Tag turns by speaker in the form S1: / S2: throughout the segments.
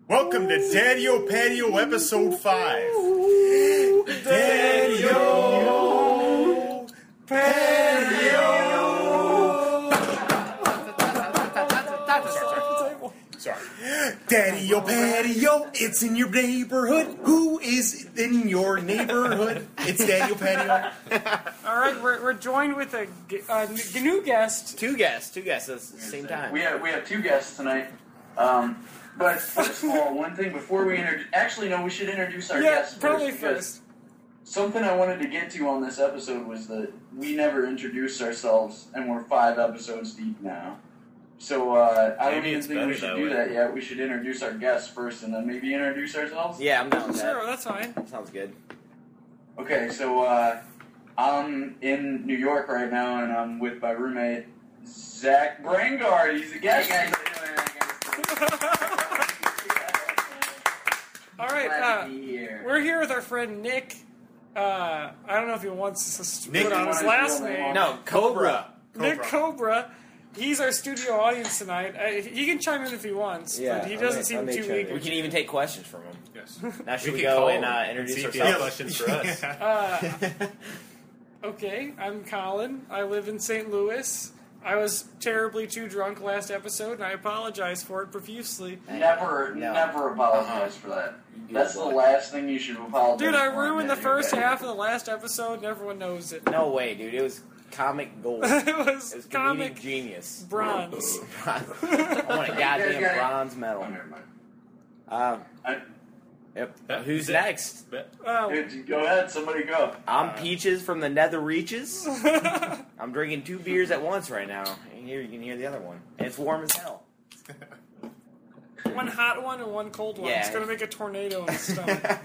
S1: Welcome to Daddio Patio Episode 5.
S2: Daddio Patio.
S1: Sorry. Daddio Patio, it's in your neighborhood. Who is in your neighborhood? It's Daddio Patio.
S2: All right, we're joined with a new guest.
S3: Two guests at the same time.
S4: We have two guests tonight. But first of all, one thing before we introduce... Actually, no, we should introduce our guests first.
S2: Probably first.
S4: Something I wanted to get to on this episode was that we never introduced ourselves, and we're 5 episodes deep now. So I don't even think we should do that yet. We should introduce our guests first, and then maybe introduce ourselves?
S3: Yeah, I'm down with that.
S2: Sure, that's fine.
S3: Sounds good.
S4: Okay, so I'm in New York right now, and I'm with my roommate, Zach Brangard. He's a guest.
S5: Hey guys,
S2: All right, we're here with our friend Nick. I don't know if he wants us to put on his last name.
S3: No, Cobra.
S2: Nick Cobra. He's our studio audience tonight. He can chime in if he wants, but he doesn't seem too eager.
S3: We can even take questions from him.
S1: Yes.
S3: Now should we go and introduce ourselves?
S1: Questions for us.
S2: Okay, I'm Colin. I live in St. Louis. I was terribly too drunk last episode, and I apologize for it profusely.
S4: Never apologize for that. That's the last thing you should apologize for.
S2: Dude, I ruined the first half of the last episode, and everyone knows it.
S3: No way, dude. It was comic gold.
S2: It was
S3: It was
S2: comic
S3: comedic genius.
S2: bronze.
S3: I want a goddamn bronze medal. Yep. Who's next?
S4: Dude, go ahead, somebody go.
S3: I'm Peaches from the Nether Reaches. I'm drinking 2 beers at once right now. And here you can hear the other one. And it's warm as hell.
S2: One hot one and one cold one.
S3: Yeah.
S2: It's going to make a tornado in the stomach.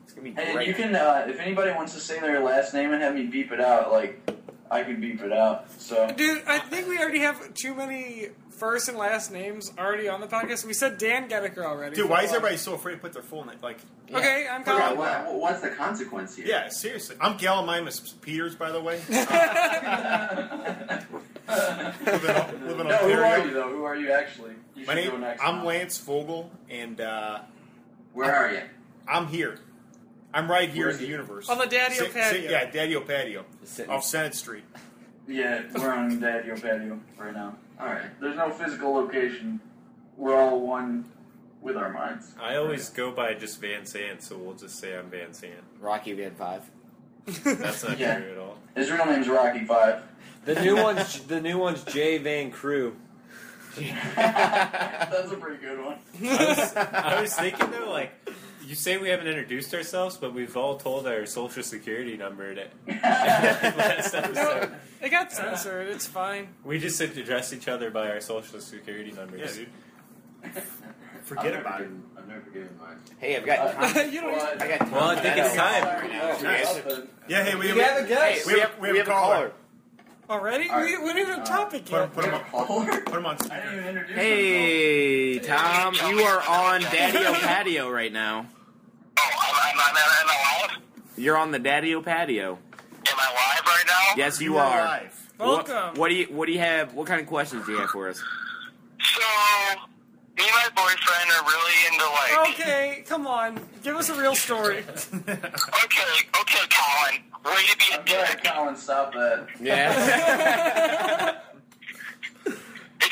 S3: It's going to be
S4: Hey,
S3: great.
S4: you can, if anybody wants to say their last name and have me beep it out, I can beep it out, so.
S2: Dude, I think we already have too many first and last names already on the podcast. We said Dan Gedeker already.
S1: Dude, why is everybody so afraid to put their full name?
S2: Okay, I'm
S5: Yeah,
S2: Colin.
S5: what's the consequence here?
S1: Yeah, seriously. I'm Gallimimus Peters, by the way. Living
S4: No, who
S1: Ontario.
S4: are you, though? Who are you, actually? You
S1: My
S4: should go
S1: name,
S4: next.
S1: I'm Lance Vogel, and
S5: Where are you?
S1: I'm here. I'm right here
S4: Where's
S1: in the
S4: he?
S1: universe.
S2: On the Daddio Patio.
S1: Yeah, Daddio Patio.
S3: Sitting-
S1: Off Senate Street.
S4: Yeah, we're on Daddio Patio right now.
S5: Alright.
S4: There's no physical location. We're all one with our minds.
S6: I always go by just Van Sant, so we'll just say I'm Van Sant.
S3: Rocky Van 5.
S6: That's not
S4: Yeah.
S6: true at all.
S4: His real name's Rocky 5.
S7: The new one's Jay Van Crew.
S4: That's a pretty good one.
S6: I was thinking though, like, you say we haven't introduced ourselves, but we've all told our social security number last episode.
S2: It got censored. It's fine.
S6: We just address each other by our social security numbers.
S1: Yeah, dude. Forget about it.
S5: I've never forgiven mine.
S3: Hey, I've got Tom.
S2: You don't.
S4: Well,
S3: I got Tom.
S6: Well, I think it's time.
S3: Right now.
S1: Nice. Yeah, hey, we
S7: We have a guest.
S1: we have a caller.
S2: Already? We didn't even have a topic yet.
S1: Put him on. Put him on.
S4: I didn't even introduce
S3: Hey, Tom, you are on Daddio Patio right now.
S8: Oh, am I live?
S3: You're on the Daddio Patio.
S8: Am I live right now?
S3: Yes, you
S1: are
S3: are.
S1: live.
S2: Welcome.
S3: What do you have? What kind of questions do you have for us?
S8: So, me and my boyfriend are really into,
S2: Okay, come on. Give us a real story.
S8: okay, Colin, way to be a
S4: Okay,
S8: dick.
S4: Colin, stop that.
S3: Yeah.
S8: Is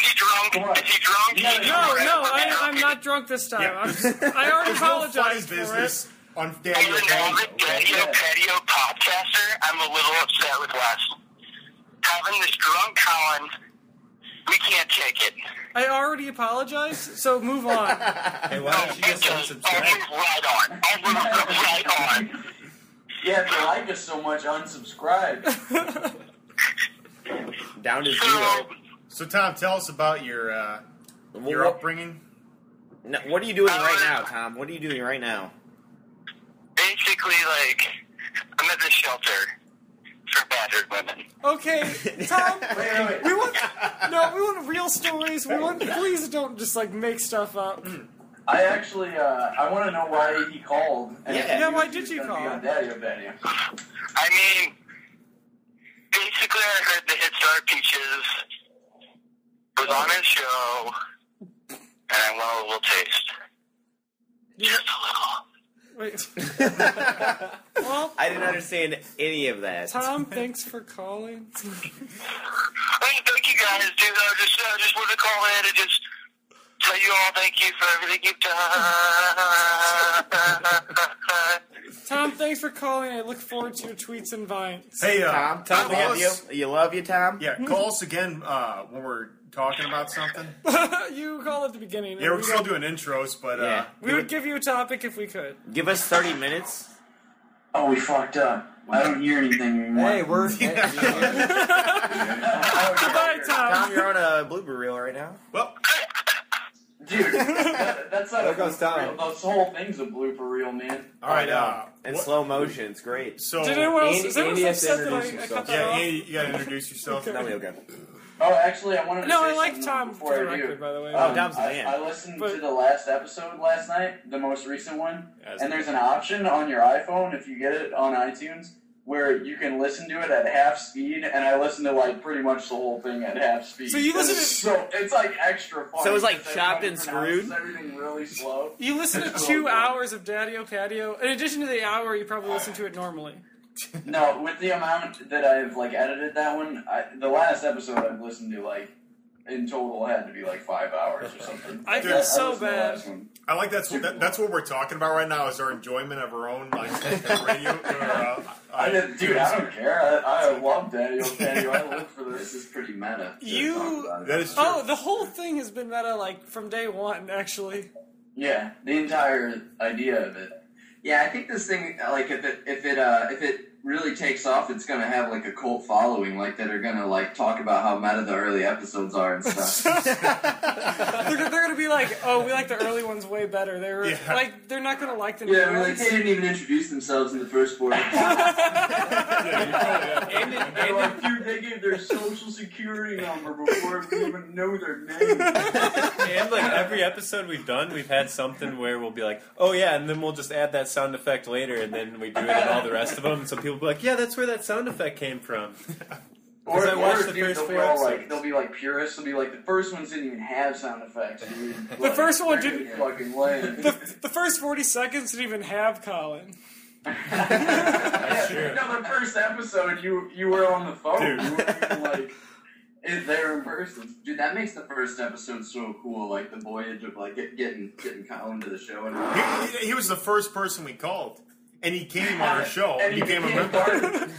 S8: he drunk?
S4: Come on.
S8: Is he drunk?
S4: No,
S2: I'm not drunk this time. I already
S1: There's no funny
S2: apologized for it.
S1: business on
S8: As
S1: Daddio
S8: an avid
S1: Patio.
S8: Daddio Patio podcaster, I'm a little upset with Wes. Having this drunk Colin, we can't take it.
S2: I already apologized, so move on.
S6: Hey, why don't you just
S8: I'll
S6: unsubscribe?
S8: move right on.
S4: Yeah, if you like us so much, unsubscribe.
S3: Down to
S8: So,
S3: zero.
S1: So, Tom, tell us about your
S3: Well,
S1: upbringing.
S3: No, what are you doing right now, Tom? What are you doing right now?
S8: basically, I'm at this shelter for battered women.
S2: Okay, Tom.
S4: Wait.
S2: We want real stories. Please don't just make stuff up.
S4: I actually, I want to know why he called. And
S2: Yeah,
S4: he
S2: why
S4: was
S2: did you
S4: gonna be
S2: call?
S4: on Daddio Patio.
S8: I mean, basically, I heard the hit star Peaches was on his show, and I want a little taste. Just a little.
S2: Wait. Well,
S3: I didn't understand any of that.
S2: Tom, thanks for calling.
S8: Hey, thank you guys, dude. I just want to call in and just tell you all thank you for everything you've done.
S2: Tom, thanks for calling. I look forward to your tweets and vines.
S1: Hey,
S3: Tom,
S1: call
S3: love
S1: us.
S3: you love you, Tom?
S1: Yeah, call us again when we're talking about something.
S2: You call at the beginning.
S1: Yeah, we're still doing intros, but
S3: Yeah.
S2: We would give you a topic if we could.
S3: Give us 30 minutes.
S4: Oh, we fucked up. I don't hear anything anymore.
S7: Hey, we're.
S2: Goodbye, Tom.
S3: Tom, you're on a blooper reel right now.
S1: well,
S4: Dude, that's not
S7: There
S4: a
S7: goes
S4: blooper
S7: Tom.
S4: reel. This whole thing's a blooper reel, man.
S1: all right.
S3: In
S1: what-
S3: slow motion, it's great.
S1: so
S2: Did anyone else?
S7: Andy-
S2: Is anyone
S7: Andy has to
S2: upset that
S7: introduce
S2: I cut
S7: himself.
S2: that
S1: yeah,
S2: off?
S1: Andy, you gotta introduce yourself.
S2: Okay.
S3: That'll be okay.
S4: Oh, actually, I wanted to
S2: No,
S4: say
S2: I like
S4: something
S2: Tom
S4: before
S2: for the
S4: I do.
S2: record, by the way.
S3: Tom's the man.
S4: I listened
S2: But-
S4: to the last episode last night, the most recent one,
S6: As
S4: and there's an option on your iPhone, if you get it on iTunes, where you can listen to it at half speed, and I listened to like pretty much the whole thing at half speed.
S2: So you listen to-
S4: So it's like extra fun.
S3: So it's like
S4: because
S3: chopped
S4: everybody
S3: and screwed?
S4: pronounces everything really slow.
S2: You listen to 2 hours of Daddio Patio. In addition to the hour, you probably listen to it normally.
S4: No, with the amount that I've like edited that one, the last episode I've listened to like in total had to be like 5 hours or something.
S2: I feel
S1: Dude,
S2: so
S4: listened to the
S2: bad.
S4: last one.
S1: I like that's what we're talking about right now is our enjoyment of our own like radio.
S4: I don't care. I love Daddio Patio. I live for
S5: This
S4: this.
S5: is pretty meta. to
S2: You-
S5: talk about it.
S1: That is true.
S2: Oh, the whole thing has been meta, like, from day one, actually.
S4: Yeah, the entire idea of it.
S5: Yeah, I think this thing, like, if it really takes off, it's gonna have like a cult following, like that are gonna like talk about how meta the early episodes are and stuff.
S2: They're gonna be like, oh, we like the early ones way better. They were
S1: Yeah.
S2: like, they're not gonna like the new
S5: Yeah, we're like
S2: ones.
S5: they didn't even introduce themselves in the first 4 episodes.
S4: They're like, dude, they gave their social security number before we even know their name.
S6: And like every episode we've done, we've had something where we'll be like, oh yeah, and then we'll just add that sound effect later, and then we do it in all the rest of them. And so people will be like, yeah, that's where that sound effect came from.
S4: Or,
S6: I watched the
S4: dude,
S6: first
S4: they'll be
S6: 4
S4: all like,
S6: episodes.
S4: they'll be like purists. They'll be like, the first ones didn't even have sound effects, dude.
S2: The first one didn't-
S4: Fucking lame.
S2: The first 40 seconds didn't even have Colin.
S6: That's true.
S4: No, the first episode, you were on the phone.
S1: Dude.
S4: You weren't even like there in person.
S5: Dude, that makes the first episode so cool, like the voyage of like getting Colin to the show and
S1: He was the first person we called, and he came on our show.
S4: And
S1: He became a
S4: became
S1: member.
S4: part-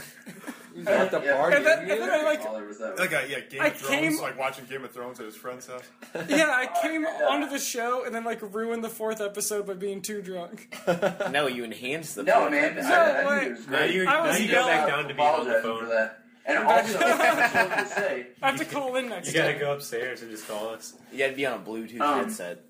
S7: You got the party.
S2: And then I like,
S5: all there was that.
S1: Like Game
S2: I
S1: of Thrones,
S2: came-
S1: like watching Game of Thrones at his friend's house.
S2: yeah, I came onto the show and then like ruined the 4th episode by being too drunk.
S3: No, you enhanced the
S4: No,
S3: fourth
S4: man.
S3: episode.
S4: I
S2: No,
S4: think it was
S6: Now
S4: great.
S6: you,
S2: I
S6: now
S2: was
S6: you go back
S2: yelling.
S6: down to being on the
S4: Apologizing
S6: phone.
S4: for that. And also, I just wanted to say,
S2: I have to call in next
S6: You gotta
S2: time.
S6: go upstairs and just call us.
S3: You gotta be on a Bluetooth headset.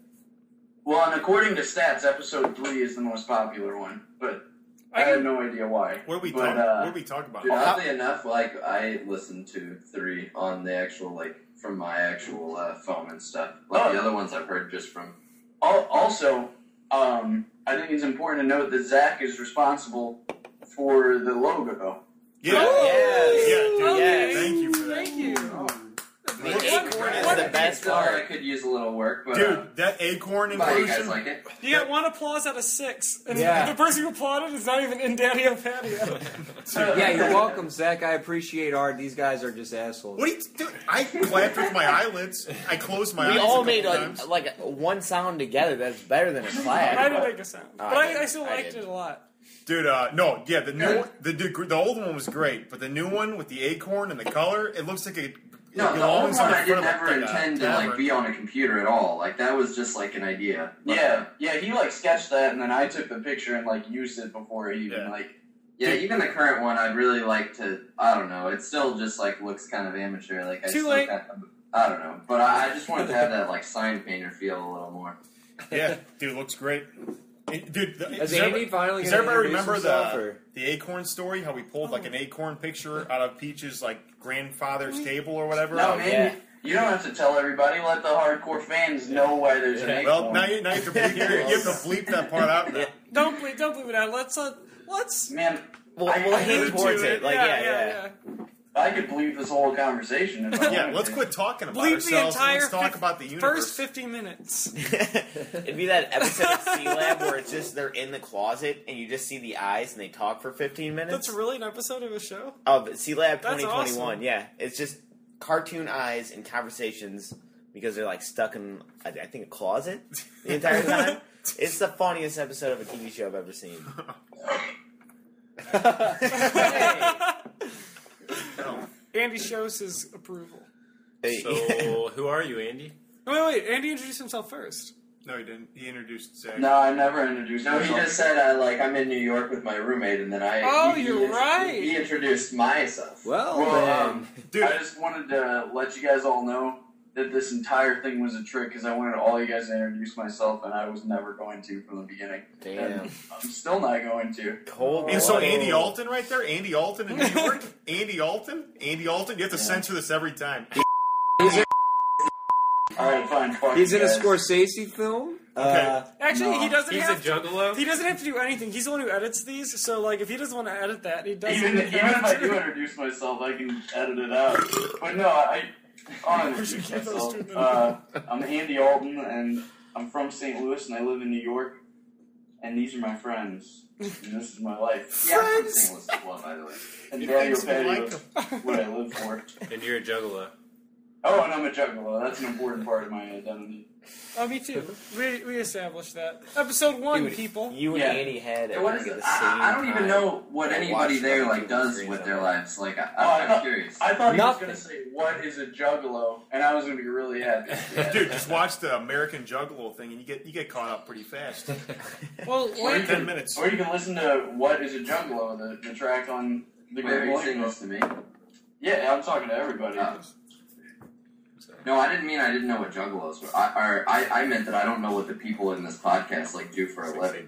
S4: well, and according to stats, episode 3 is the most popular one, but I have no idea why.
S1: What do we
S4: But,
S1: talk? What do we talk about?
S5: Dude, oddly enough, like I listened to 3 on the actual like from my actual phone and stuff. Like the other ones I've heard just from.
S4: Also, I think it's important to note that Zach is responsible for the logo.
S1: Yeah,
S2: Oh,
S1: dude.
S2: okay.
S1: Thank you for that.
S2: Thank you.
S3: The acorn is
S2: What-
S3: the best
S5: Still, I
S3: part.
S5: could use a little work, but
S1: Dude, that acorn
S5: but you guys
S1: inclusion.
S5: like it?
S2: You got 1 applause out of 6. And
S7: Yeah.
S2: the person who applauded is not even in Daddio Patio.
S7: Yeah, you're welcome, Zach. I appreciate art. These guys are just assholes.
S1: What do you do? I clapped with my eyelids. I closed my eyes.
S3: We
S1: a
S3: all
S1: couple
S3: made
S1: times.
S3: like one sound together. That's better than a clap.
S2: I didn't make a sound. But
S3: I did.
S2: I still
S3: I
S2: liked
S3: did.
S2: it a lot.
S1: Dude, no, yeah, the new one, the old one was great, but the new one with the acorn and the color, it looks like it
S5: No, the old
S1: belongs
S5: one
S1: on the
S5: I didn't
S1: front
S5: ever
S1: of a
S5: intend to like
S1: tavern.
S5: be on a computer at all. Like that was just like an idea. But,
S4: Yeah, he like sketched that, and then I took the picture and like used it before he even
S1: Yeah.
S4: like.
S5: Yeah, even the current one, I'd really like to. I don't know. It still just like looks kind of amateur. Like I
S2: Too
S5: still
S2: late.
S5: I don't know, but I just wanted to have that like sign painter feel a little more.
S1: Yeah, dude, looks great. Dude,
S7: Is Andy finally
S1: does
S7: going to
S1: everybody
S7: introduce
S1: remember
S7: himself? Or?
S1: the acorn story? How we pulled like an acorn picture out of Peach's like grandfather's table or whatever?
S4: No, man,
S3: yeah.
S4: you don't have to tell everybody. Let the hardcore fans know why there's an
S1: Well,
S4: acorn.
S1: now you have to bleep, you have to bleep that part out. Now.
S2: Don't bleep it out. Let's
S4: Man,
S3: We'll
S4: I
S3: hint
S2: allude
S3: towards
S2: to
S3: it. Like, yeah.
S4: I could bleep this whole conversation. If I
S1: Yeah,
S4: wanted
S1: let's
S4: to.
S1: quit talking about
S2: Bleep the
S1: ourselves. And
S2: entire
S1: let's talk about the universe.
S2: first 50 minutes.
S3: It'd be that episode of C-Lab where it's just they're in the closet and you just see the eyes and they talk for 15 minutes.
S2: That's really an episode of a show?
S3: Oh, but C-Lab
S2: That's
S3: 2021,
S2: awesome.
S3: yeah. It's just cartoon eyes and conversations because they're like stuck in, I think, a closet the entire time. It's the funniest episode of a TV show I've ever seen.
S2: Andy shows his approval.
S6: So, who are you, Andy?
S2: Wait, Andy introduced himself first.
S1: No, he didn't. He introduced Zach.
S4: No, I never introduced
S5: No, he
S4: myself.
S5: just said I'm in New York with my roommate, and then
S2: You're right.
S5: He introduced myself.
S7: Well,
S4: Well,
S7: then.
S1: Dude.
S4: I just wanted to let you guys all know that this entire thing was a trick because I wanted all you guys to introduce myself, and I was never going to from the beginning.
S3: Damn.
S4: And I'm still not going to.
S3: Cold.
S1: And so
S3: blooded.
S1: Andy Alton right there? Andy Alton in New York? Andy Alton? Andy Alton? You have to censor this every time.
S4: Alright, fine. Fuck
S7: He's
S4: you
S7: in a
S4: guys.
S7: Scorsese film.
S1: Okay.
S2: Actually,
S4: No.
S2: he doesn't
S6: He's a
S2: have
S6: juggalo?
S2: He doesn't have to do anything. He's the one who edits these. So, like, if he doesn't want to edit that, he doesn't.
S4: Even if I do introduce myself, I can edit it out. But no, I'll introduce myself. I'm Andy Alton, and I'm from St. Louis, and I live in New York. And these are my friends, and this is my life.
S5: Yeah, I'm from St. Louis as well, by the way.
S4: And
S1: You
S4: Daddio
S1: think so,
S4: Patio
S1: like
S4: is what I live for.
S6: And you're a juggalo.
S4: Oh, and I'm a juggalo. That's an important part of my identity.
S2: Oh, me too. We established that. Episode 1,
S3: Dude,
S2: people.
S3: You and
S4: Yeah.
S3: Andy had
S5: What is
S3: at
S5: it?
S3: the same
S5: I don't even
S3: time.
S5: know what
S3: I
S5: anybody
S3: watched
S5: there
S3: it on
S5: like
S3: TV
S5: does
S3: screen
S5: with their
S3: somewhere.
S5: lives. Like,
S4: I
S5: I'm
S4: thought-
S5: curious.
S4: I thought he was
S7: Nothing.
S4: going to say, what is a juggalo? And I was going to be really happy.
S1: Dude, just watch the American Juggalo thing and you get caught up pretty fast.
S2: Well,
S4: Or you,
S1: 10
S4: can,
S1: minutes.
S4: or you can listen to What is a Juggalo, the track on the
S5: Wait, are you
S4: Google
S5: saying
S4: Play.
S5: this to me?
S4: Yeah, I'm talking to everybody.
S5: Oh. No, I didn't mean I didn't know what juggalos were. I meant that I don't know what the people in this podcast like do for a living,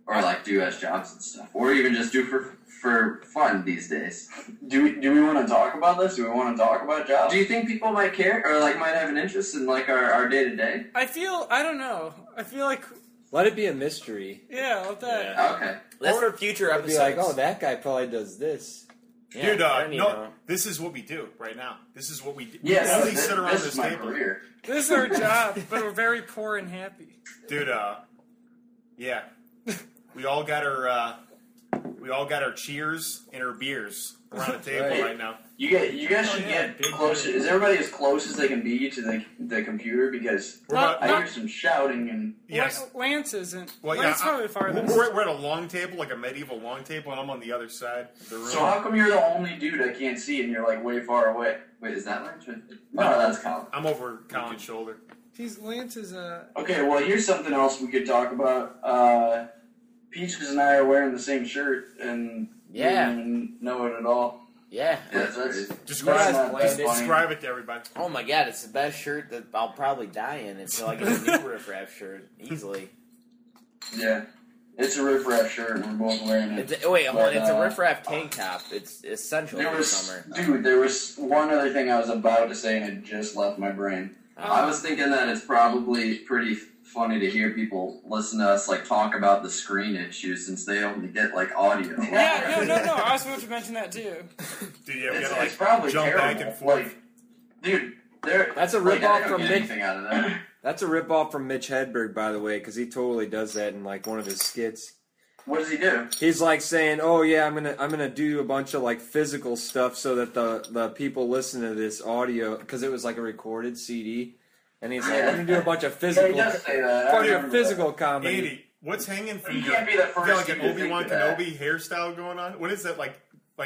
S5: or like do as jobs and stuff, or even just do for fun these days.
S4: Do we want to talk about this? Do we want to talk about jobs?
S5: Do you think people might care, or like might have an interest in like our day to day?
S2: I don't know. I feel like,
S7: Let it be a mystery.
S2: yeah, let that.
S6: Yeah.
S5: Okay.
S3: That's for future
S7: I'd
S3: episodes.
S7: be like, oh, that guy probably does this.
S3: Yeah,
S1: Dude,
S3: I don't even know.
S1: this is what we do right now. This is what we do.
S4: Yeah,
S1: we
S4: no,
S1: only
S4: this,
S1: sit around
S4: this
S1: this
S4: is my
S1: table.
S4: career.
S2: This is our job, but we're very poor and happy.
S1: Dude, yeah. We all got our cheers and our beers around the table
S7: Right.
S1: right now.
S4: You guys should get closer. Is everybody as close as they can be to the computer? Because
S1: We're
S2: Not-
S1: about,
S4: I hear some shouting and
S1: yes.
S2: Lance isn't.
S1: Well, yeah,
S2: Lance probably farthest.
S1: we're at a long table, like a medieval long table, and I'm on the other side of the room.
S4: so how come you're the only dude I can't see and you're like way far away?
S5: Wait, is that Lance?
S4: No,
S5: No, that's Colin.
S1: I'm over Colin's shoulder.
S2: Lance is
S4: Okay, well here's something else we could talk about. Peaches and I are wearing the same shirt and
S3: Yeah.
S4: we didn't even know it at all.
S3: Yeah.
S5: Yeah, that's
S4: That's-
S5: crazy.
S1: Describe,
S7: Guys,
S1: describe it to everybody.
S3: Oh my god, it's the best shirt that I'll probably die in until I get a new riff-raff shirt. Easily.
S4: Yeah. It's a riff-raff shirt and we're both wearing it.
S3: Wait, hold on.
S4: But,
S3: It's a riff-raff tank top. It's essential
S4: There
S3: for
S4: was,
S3: summer.
S4: dude, there was one other thing I was about to say and it just left my brain.
S5: I was thinking that it's probably pretty funny to hear people listen to us like talk about the screen issues since they only get like audio.
S2: Yeah, no. I was about to mention that too.
S1: Dude, yeah, we
S4: It's,
S1: gotta
S4: it's probably
S1: jump
S4: terrible.
S1: back and forth.
S4: Like, dude, there.
S7: That's a
S5: Like, I
S7: ripoff
S5: don't
S7: from
S5: get
S7: Mitch.
S5: anything out of that.
S7: That's a ripoff from Mitch Hedberg, by the way, because he totally does that in like one of his skits.
S4: What does he do?
S7: He's like saying, "Oh yeah, I'm gonna do a bunch of like physical stuff so that the people listen to this audio because it was like a recorded CD." And he's like,
S4: Yeah.
S7: "I'm gonna do a bunch of
S4: Yeah,
S7: physical,
S4: he does say that. I
S7: bunch of
S4: remember
S7: physical comedy."
S1: Andy, what's hanging from
S4: You
S1: your...
S4: can't be the
S1: You
S4: first
S1: got like
S4: dude
S1: an
S4: to think
S1: Obi-Wan
S4: of that.
S1: Kenobi hairstyle going on? What is that, like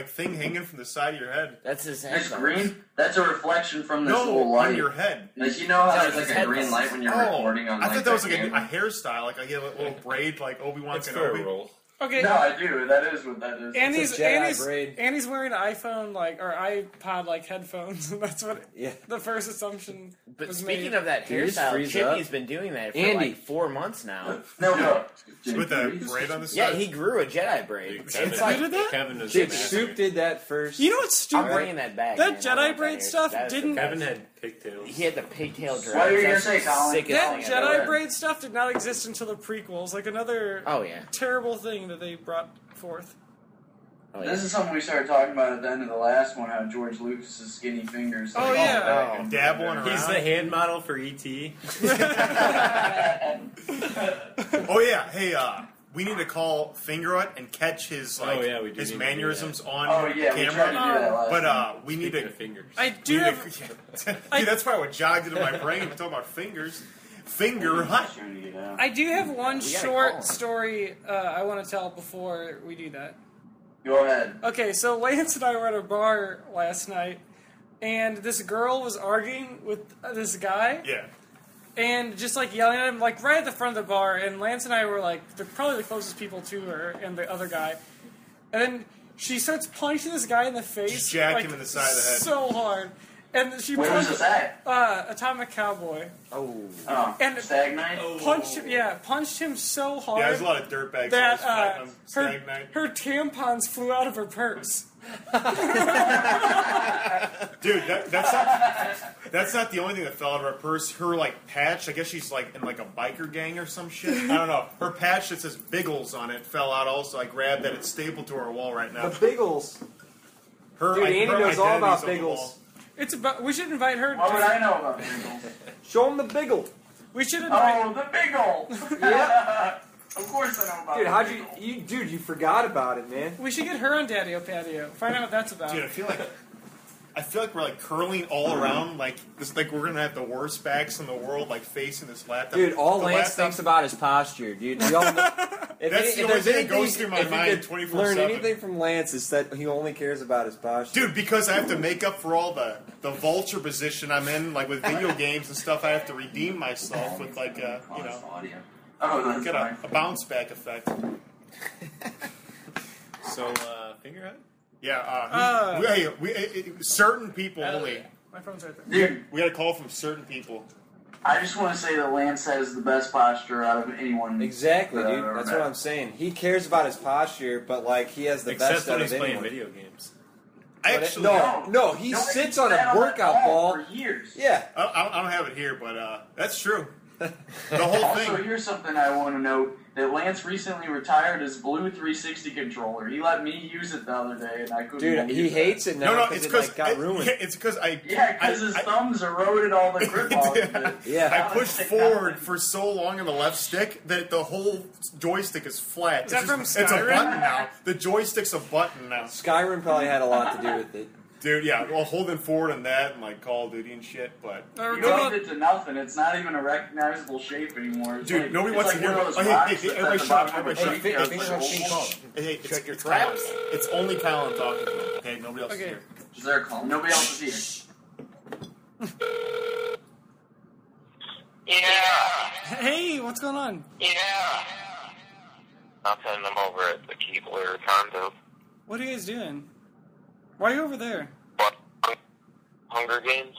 S1: thing hanging from the side of your head?
S3: That's his
S4: That. It's
S3: headphones.
S4: green. That's a reflection from this little
S1: No,
S4: light.
S1: on your head.
S5: Like you know how there's like a
S3: Headphones.
S5: green light when you're
S1: Oh,
S5: recording on
S1: I
S5: like
S1: thought that was like a
S5: camera?
S1: hairstyle, like a little braid, like Obi-Wan
S6: It's for a
S1: Kenobi.
S6: roll.
S2: Okay.
S4: No, I do. That is what that is.
S2: Andy's
S7: Jedi braid.
S2: Andy's wearing iPhone or iPod headphones, and that's what
S7: Yeah.
S2: the first assumption
S3: But
S2: was
S3: speaking
S2: made.
S3: of that
S7: Dude,
S3: hairstyle,
S7: freeze
S3: Chippy's
S7: up.
S3: been doing that for
S7: Andy.
S3: like 4 months now.
S4: No.
S1: With the braid on the side?
S3: Yeah, he grew a Jedi braid.
S6: Dude,
S3: It's like,
S2: did that?
S6: Kevin was
S7: Dude,
S6: the
S7: Stoop
S6: master.
S7: did that first.
S2: You know what's
S3: I'm
S2: stupid?
S3: bringing that back.
S2: That
S3: man. I
S2: Jedi
S3: want
S2: braid
S3: that
S2: stuff
S3: hair. That's the
S2: didn't-
S3: best.
S6: Kevin had pigtails.
S3: He had the pigtail dress.
S4: What were you gonna
S3: That's
S4: say,
S3: the
S4: Colin?
S3: sickest
S2: That
S3: thing I've
S2: Jedi
S3: ever-
S2: braid stuff did not exist until the prequels. Like another
S3: Oh yeah.
S2: terrible thing that they brought forth.
S3: Oh,
S4: This is something we started talking about at the end of the last one, how George Lucas's skinny fingers.
S2: Oh, yeah.
S1: Dabbling around.
S6: He's the hand model for E.T.
S1: Oh yeah, hey, we need to call Fingerhut and catch his
S6: we do
S1: his
S6: need to
S1: mannerisms on
S4: Oh yeah, we tried to do
S1: camera.
S4: that last
S1: But
S4: time.
S1: we need to.
S6: fingers.
S2: I do have.
S1: Dude, that's probably what jogged into my brain. We're talking about fingers. Fingerhut.
S4: Trying to get out.
S2: I do have one
S3: We gotta call
S2: short
S3: him.
S2: story I want to tell before we do that.
S4: Go ahead.
S2: Okay, so Lance and I were at a bar last night, and this girl was arguing with this guy,
S1: Yeah.
S2: and just like yelling at him, like right at the front of the bar. And Lance and I were like, they're probably the closest people to her, and the other guy. And then she starts punching this guy in the face,
S1: Just jack
S2: like,
S1: him in the side of the head.
S2: so hard. And she
S4: Where was
S2: punched
S4: this at?
S2: Atomic Cowboy.
S3: Oh.
S4: Oh,
S2: And-
S4: Stag Night?
S2: Punched him so hard.
S1: Yeah, there's a lot of dirtbags
S2: that
S1: on Stag Night.
S2: her tampons flew out of her purse.
S1: Dude, that's not the only thing that fell out of her purse. Her like patch, I guess she's like in like a biker gang or some shit. I don't know. Her patch that says Biggles on it fell out also. I grabbed that. It's stapled to her wall right now.
S7: The Biggles.
S1: Her,
S7: Dude, Andy
S1: her
S7: knows all about
S1: identity's on the
S7: Biggles.
S1: wall.
S2: It's about. We should invite her.
S4: What would I know about Biggle?
S7: Show him the Biggle.
S2: We should invite.
S4: Oh, the Biggle!
S7: Yeah.
S4: Of course I know about
S7: Dude,
S4: the
S7: how'd
S4: Biggle.
S7: you forgot about it, man.
S2: We should get her on Daddio Patio. Find out what that's about.
S1: Dude, I feel like we're like curling all around, like this. Like we're gonna have the worst backs in the world, like facing this laptop.
S7: Dude, all
S1: The
S7: Lance
S1: laptop-
S7: thinks about is posture, dude. We all know,
S1: That's the only
S7: there's
S1: thing that
S7: anything-
S1: goes through my
S7: if you
S1: mind
S7: could
S1: 24/7.
S7: learn anything from Lance is that he only cares about his posture.
S1: Dude, because I have to make up for all the vulture position I'm in, like with video games and stuff. I have to redeem myself with like
S5: Audio.
S4: Oh, that's
S1: get
S4: fine.
S1: a bounce back effect.
S6: So, Fingerhut?
S1: Yeah, certain people only.
S2: My phone's right there.
S4: Dude,
S1: We got a call from certain people.
S4: I just want to say that Lance has the best posture out of anyone.
S7: Exactly,
S4: that I've
S7: dude.
S4: ever
S7: That's
S4: met.
S7: what I'm saying. He cares about his posture, but like he has the
S6: Except
S7: best
S6: when
S7: out
S6: he's
S7: of
S6: playing
S7: anyone.
S6: video games.
S1: I
S7: But
S1: actually,
S7: no, he
S4: Nobody
S7: sits on
S4: sat
S7: a workout
S4: that
S7: ball.
S4: for years.
S7: Yeah.
S1: I don't have it here, but that's true. The whole
S4: Also,
S1: thing.
S4: here's something I want to note: that Lance recently retired his blue 360 controller. He let me use it the other day, and I couldn't.
S7: Dude,
S4: believe
S7: he
S4: that.
S7: hates it now
S1: No,
S7: because
S1: it's
S7: it
S1: because
S7: like, got ruined.
S1: it's because
S4: Yeah, because his thumbs eroded all the grip off of it.
S7: Yeah.
S1: I pushed forward for so long on the left stick that the whole joystick is flat.
S2: Is that from
S1: It's a
S2: Skyrim?
S1: button now. The joystick's a button now.
S7: Skyrim probably had a lot to do with it.
S1: Dude, yeah, well, holding forward on that and like Call of Duty and shit, but
S2: Or
S4: You
S2: go
S4: moved
S2: on-
S4: it to nothing. It's not even a recognizable shape anymore. It's
S1: dude,
S4: like,
S1: nobody
S4: it's
S1: wants
S4: like
S1: to hear.
S4: one of those
S1: Oh,
S4: rocks
S1: hey,
S4: that's
S1: everybody
S4: at the
S1: shut up!
S4: bottom of
S1: Everybody
S4: a
S1: shut
S4: tree
S1: up!
S4: that's
S1: Hey,
S4: like
S1: hey,
S4: a hole.
S1: hey,
S3: Check your
S1: it's
S3: traps.
S1: Kyle. It's only Kyle I'm talking to. Okay, nobody else
S2: Okay.
S1: is here.
S5: Is there a call?
S4: Nobody else is here.
S8: Yeah.
S2: Hey, what's going on?
S8: Yeah. Nothing. I'm over at the Keebler condo.
S2: What are you guys doing? Why are you over there?
S8: What? Hunger Games?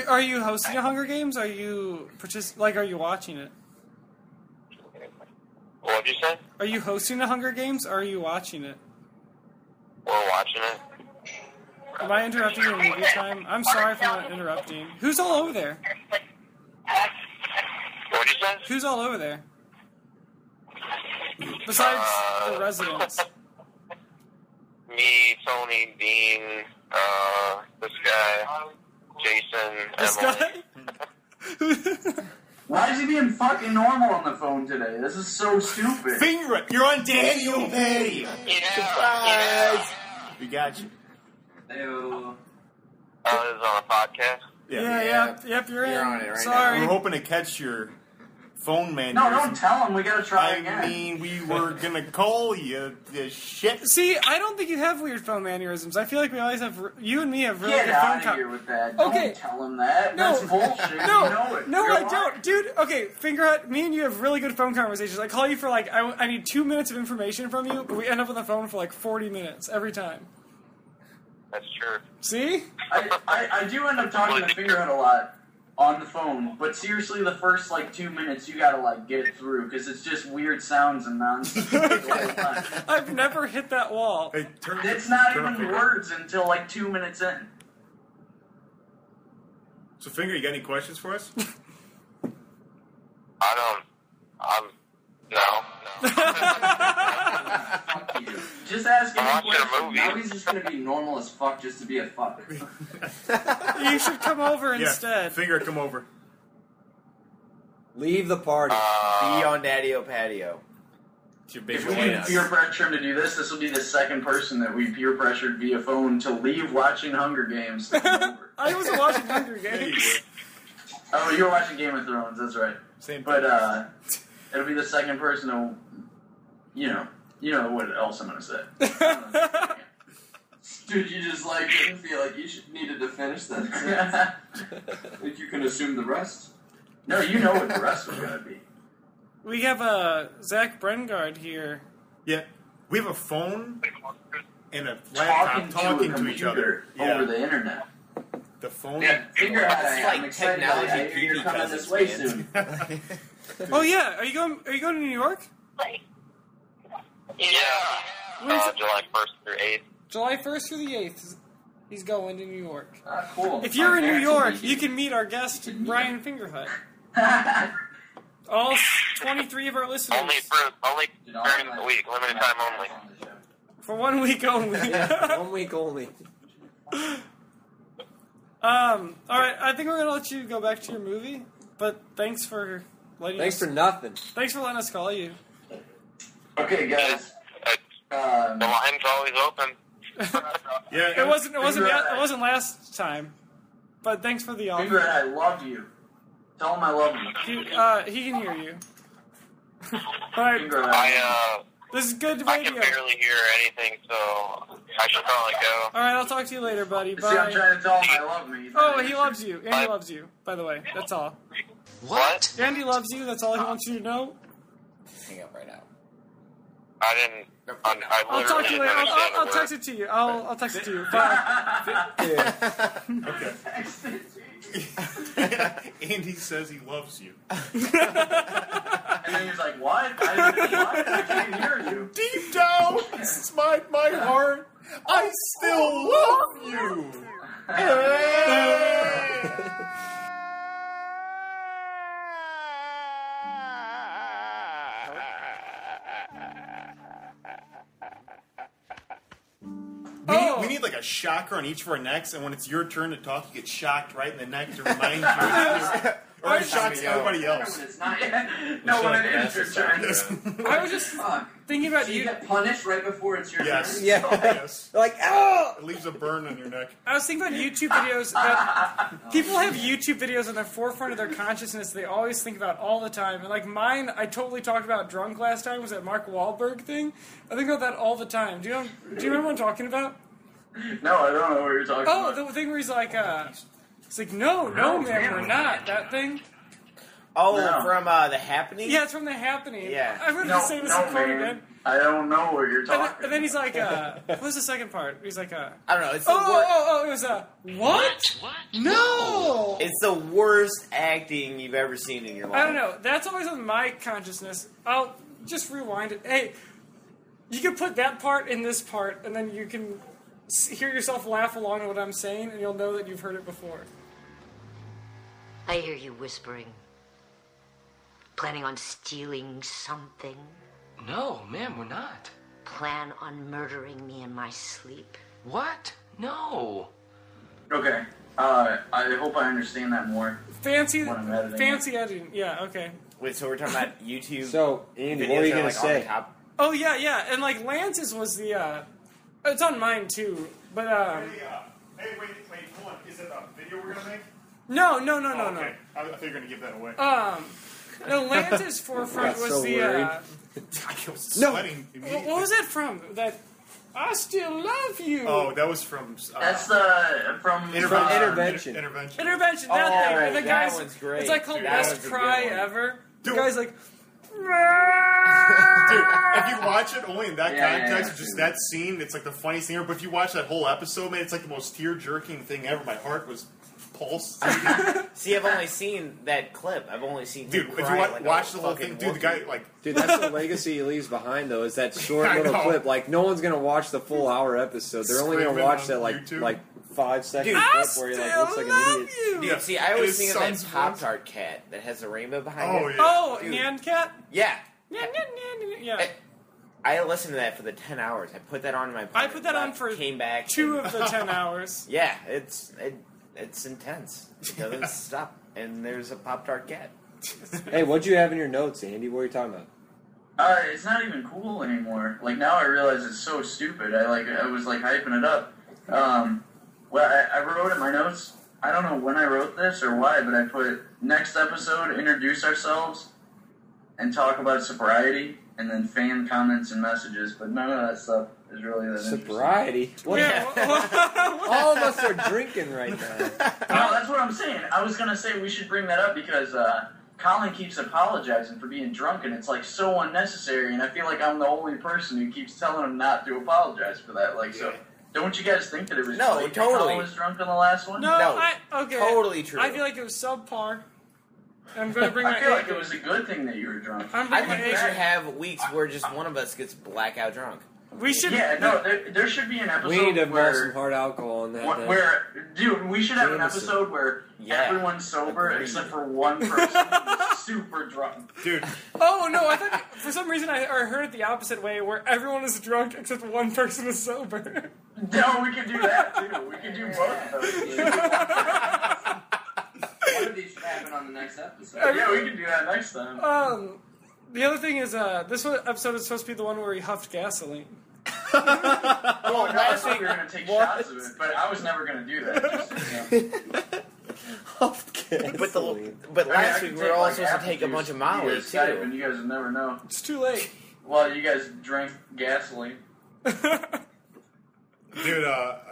S2: Are you hosting a Hunger Games? Are you are you watching it?
S8: What'd you say?
S2: Are you hosting the Hunger Games or are you watching it?
S8: We're watching it.
S2: Am I interrupting your movie time? I'm sorry for not interrupting. Who's all over there?
S8: What'd you say?
S2: Who's all over there? Besides the residents.
S8: Me, Tony, Dean, this guy, Jason,
S2: This
S8: Emily.
S2: guy?
S4: Why is he being fucking normal on the phone today? This is so stupid.
S1: Finger it! You're on Daddio Patio!
S8: Yeah.
S1: We got you.
S5: Ew.
S8: This is on a podcast.
S2: Yep, you're in.
S3: You're on it right
S2: Sorry.
S1: We're hoping to catch your phone man.
S4: No, don't tell him. We gotta try
S1: I
S4: again.
S1: mean, we were gonna call you the shit.
S2: See, I don't think you have weird phone mannerisms. I feel like we always have. You and me have really
S4: Get
S2: good
S4: out
S2: phone
S4: of here with that.
S2: Okay.
S4: Don't tell him that.
S2: No.
S4: That's bullshit.
S2: No,
S4: You know it.
S2: no,
S4: You're
S2: I
S4: lying.
S2: don't, dude. Okay, Fingerhut, me and you have really good phone conversations. I call you for like, I need 2 minutes of information from you, but we end up on the phone for like 40 minutes every time.
S8: That's true.
S2: See?
S4: I do end up talking to Fingerhead a lot on the phone, but seriously, the first like 2 minutes you gotta like get it through because it's just weird sounds and nonsense the whole time.
S2: I've never hit that wall.
S1: Hey, turn,
S4: It's not
S1: turn up
S4: even
S1: Finger.
S4: words until like 2 minutes in.
S1: So, Finger, you got any questions for us?
S8: No.
S4: Just ask him
S8: I'm
S4: a
S8: watching a
S4: question.
S8: movie.
S4: Now he's just gonna be normal as fuck just to be a fuck.
S2: You should come over
S1: Yeah,
S2: instead.
S1: Finger, come over.
S7: Leave the party.
S3: Be on Daddio Patio.
S6: It's your big
S4: If we
S6: join
S4: can
S6: us.
S4: peer pressure him to do this, this will be the second person that we peer pressured via phone to leave watching Hunger Games. To come over.
S2: I wasn't watching Hunger
S1: There you
S2: Games.
S1: go.
S4: Oh, you were watching Game of Thrones, that's right.
S1: Same
S4: But
S1: thing.
S4: it'll be the second person to, you know what else I'm gonna say.
S5: Dude, you just like didn't feel like you needed to finish that sentence. Like you can assume the rest.
S4: No, you know what the rest was gonna be.
S2: We have Zach Brengard here.
S1: Yeah. We have a phone and a laptop talking to each other.
S4: over the internet.
S1: The phone.
S4: Yeah, figure out.
S3: It's
S4: I'm
S3: like
S4: excited.
S3: technology
S4: I hear you're
S3: PV
S4: coming
S3: cousins,
S4: this way
S3: man.
S4: soon.
S2: Oh yeah, are you going to New York?
S8: Yeah.
S2: When's it?
S8: July 1st through 8th.
S2: July 1st through the 8th. He's going to New York.
S4: Cool.
S2: If you're
S4: My
S2: in New
S4: parents will
S2: York,
S4: meet
S2: you can meet our guest Brian Fingerhut. All 23 of our listeners
S8: Only during the week, limited time only.
S2: for 1 week only.
S7: Yeah, 1 week only.
S2: All right, I think we're gonna let you go back to your movie. But thanks for letting
S7: Thanks
S2: us.
S7: for nothing.
S2: Thanks for letting us call you.
S4: Okay, guys.
S8: The line's always open.
S1: Yeah.
S2: It wasn't last time. But thanks for the offer.
S4: Finger, I love you. Tell him I love him.
S2: He can hear you. All right,
S4: Finger,
S2: this is good
S8: I can
S2: radio.
S8: barely hear anything, so I should probably go.
S2: All right, I'll talk to you later, buddy.
S4: See, I'm
S2: Bye.
S4: trying to tell him I love him. He's not
S2: Oh, he
S4: answering.
S2: loves you. Andy loves you, by the way. That's all.
S8: What?
S2: Andy loves you. That's all he wants you to know.
S3: Hang up right now.
S8: I didn't. I
S2: I'll talk to you later.
S8: literally
S2: I'll
S8: didn't
S2: text it to you. I'll text it to you. Bye.
S1: Okay. Andy says he loves you.
S4: And then he's like, what? I can't hear you.
S1: Deep down, it's my heart, I still love you. We need like a shocker on each of our necks, and when it's your turn to talk, you get shocked right in the neck to remind you. Or it shocks everybody else.
S4: When it's not yet. No, when it is your turn.
S2: I was just thinking about
S5: So you
S2: you.
S5: get punished right before it's your
S1: Yes.
S5: turn?
S7: Yeah.
S1: Yes.
S7: Like, oh!
S1: It leaves a burn on your neck.
S2: I was thinking about YouTube videos that people have YouTube videos on the forefront of their consciousness. They always think about all the time. And like mine, I totally talked about drunk last time. Was that Mark Wahlberg thing? I think about that all the time. Do you remember what I'm talking about?
S4: No, I don't know what you're talking
S2: Oh,
S4: about.
S2: the thing where he's like, it's like, no, man, we're not. That thing.
S3: Oh,
S4: No.
S3: from The Happening?
S2: Yeah, it's from The Happening.
S3: Yeah.
S2: I'm going to
S4: No,
S2: say this
S4: no,
S2: quote
S4: man.
S2: again.
S4: I don't know what you're talking about.
S2: And then he's like, what was the second part? He's like,
S3: I don't know. It's the
S2: it was what? No!
S3: It's the worst acting you've ever seen in your life.
S2: I don't know. That's always on my consciousness. I'll just rewind it. Hey, you can put that part in this part, and then you can hear yourself laugh along with what I'm saying, and you'll know that you've heard it before.
S9: I hear you whispering. Planning on stealing something?
S10: No, ma'am, we're not.
S9: Plan on murdering me in my sleep?
S10: What? No.
S4: Okay. I hope I understand that more.
S2: Fancy
S4: When I'm editing
S2: editing. Yeah, okay.
S3: Wait, so we're talking about YouTube.
S7: So, Andy,
S3: videos
S7: what are you
S3: that are,
S7: going to
S3: like, on the
S7: say?
S3: top?
S2: Oh, yeah. And, like, Lance's was the, it's on mine, too. But,
S1: Hey, wait, hold on. Is it a video we're gonna make?
S2: no.
S1: Okay. I thought you were gonna give that away.
S2: No, Lance's forefront
S7: Got
S2: was
S7: so
S2: the,
S7: worried.
S1: I was sweating immediately.
S2: what was that from? That, I still love you.
S1: Oh, that was from.
S4: That's from
S7: Intervention.
S2: Intervention, that
S3: Oh,
S2: thing.
S3: right,
S2: And the
S3: that
S2: guy's,
S3: one's great.
S2: it's like called
S3: Dude, that
S2: Best
S3: one's a
S2: Cry
S3: good one.
S2: Ever. The
S1: Dude.
S2: guy's like,
S1: Dude, if you watch it only in that context, just that scene, it's like the funniest thing ever. But if you watch that whole episode, man, it's like the most tear-jerking thing ever. My heart was pulsating.
S3: See, I've only seen that clip. I've only seen
S1: Dude,
S3: him
S1: if you
S3: cry like
S1: watch
S3: a
S1: the whole
S3: fucking
S1: thing, dude, the guy,
S3: Wookiee.
S1: like...
S7: Dude, that's the legacy he leaves behind, though, is that short
S1: I
S7: little
S1: know.
S7: clip. Like, no one's going to watch the full hour episode. They're only going to
S1: Screaming
S7: watch
S1: on
S7: that,
S1: YouTube.
S7: like 5 second
S3: Dude,
S7: clip where he, like, looks like an idiot.
S2: you.
S3: Dude, see, I
S1: And
S3: always
S1: his
S3: think of that
S1: son's
S3: Pop-Tart cat that has a rainbow behind
S1: Oh,
S3: it.
S1: yeah.
S2: Oh,
S3: Dude.
S2: Nyan Cat?
S3: Yeah.
S2: Yeah.
S3: I I listened to that for the 10 hours. I put that on in my.
S2: I put that on for
S3: came back
S2: 2 of the 10 hours.
S3: Yeah, it's intense. It doesn't stop, and there's a Pop-Tart cat.
S7: Hey, what'd you have in your notes, Andy? What are you talking about?
S4: It's not even cool anymore. Like, now I realize it's so stupid. I was hyping it up. I wrote in my notes, I don't know when I wrote this or why, but I put, next episode, introduce ourselves and talk about sobriety, and then fan comments and messages, but none of that stuff is really that
S7: sobriety? What?
S2: Yeah.
S7: All of us are drinking right now.
S4: No, that's what I'm saying. I was going to say we should bring that up because Colin keeps apologizing for being drunk, and it's so unnecessary, and I feel like I'm the only person who keeps telling him not to apologize for that. So, don't you guys think that it was
S3: totally.
S4: that Colin was drunk on the last one?
S2: No, okay.
S3: Totally true.
S2: I feel like it was subpar. I'm going to bring my
S4: I feel like it was a good thing that you were drunk.
S3: I think we should have weeks where just one of us gets blackout drunk.
S2: We should.
S4: Yeah, no, there should be an episode
S7: We need to
S4: where
S7: involve some hard alcohol in that.
S4: Dude, we should have an episode where everyone's sober except for one person who's super drunk.
S1: Dude.
S2: Oh, no, I thought, for some reason I heard it the opposite way, where everyone is drunk except one person is sober.
S4: No, we can do that, too. We can do both of those.
S5: One of these should happen on the next episode.
S4: Yeah, we can do that next time.
S2: The other thing is, this episode is supposed to be the one where he huffed gasoline.
S4: Well, last week we were going to take shots of it, but I was never going to do that.
S7: Huffed gasoline.
S3: But last week we were all supposed to take a bunch of Molly's, too.
S4: Skype, and you guys would never know.
S2: It's too late.
S4: Well, you guys drank gasoline.
S1: Dude,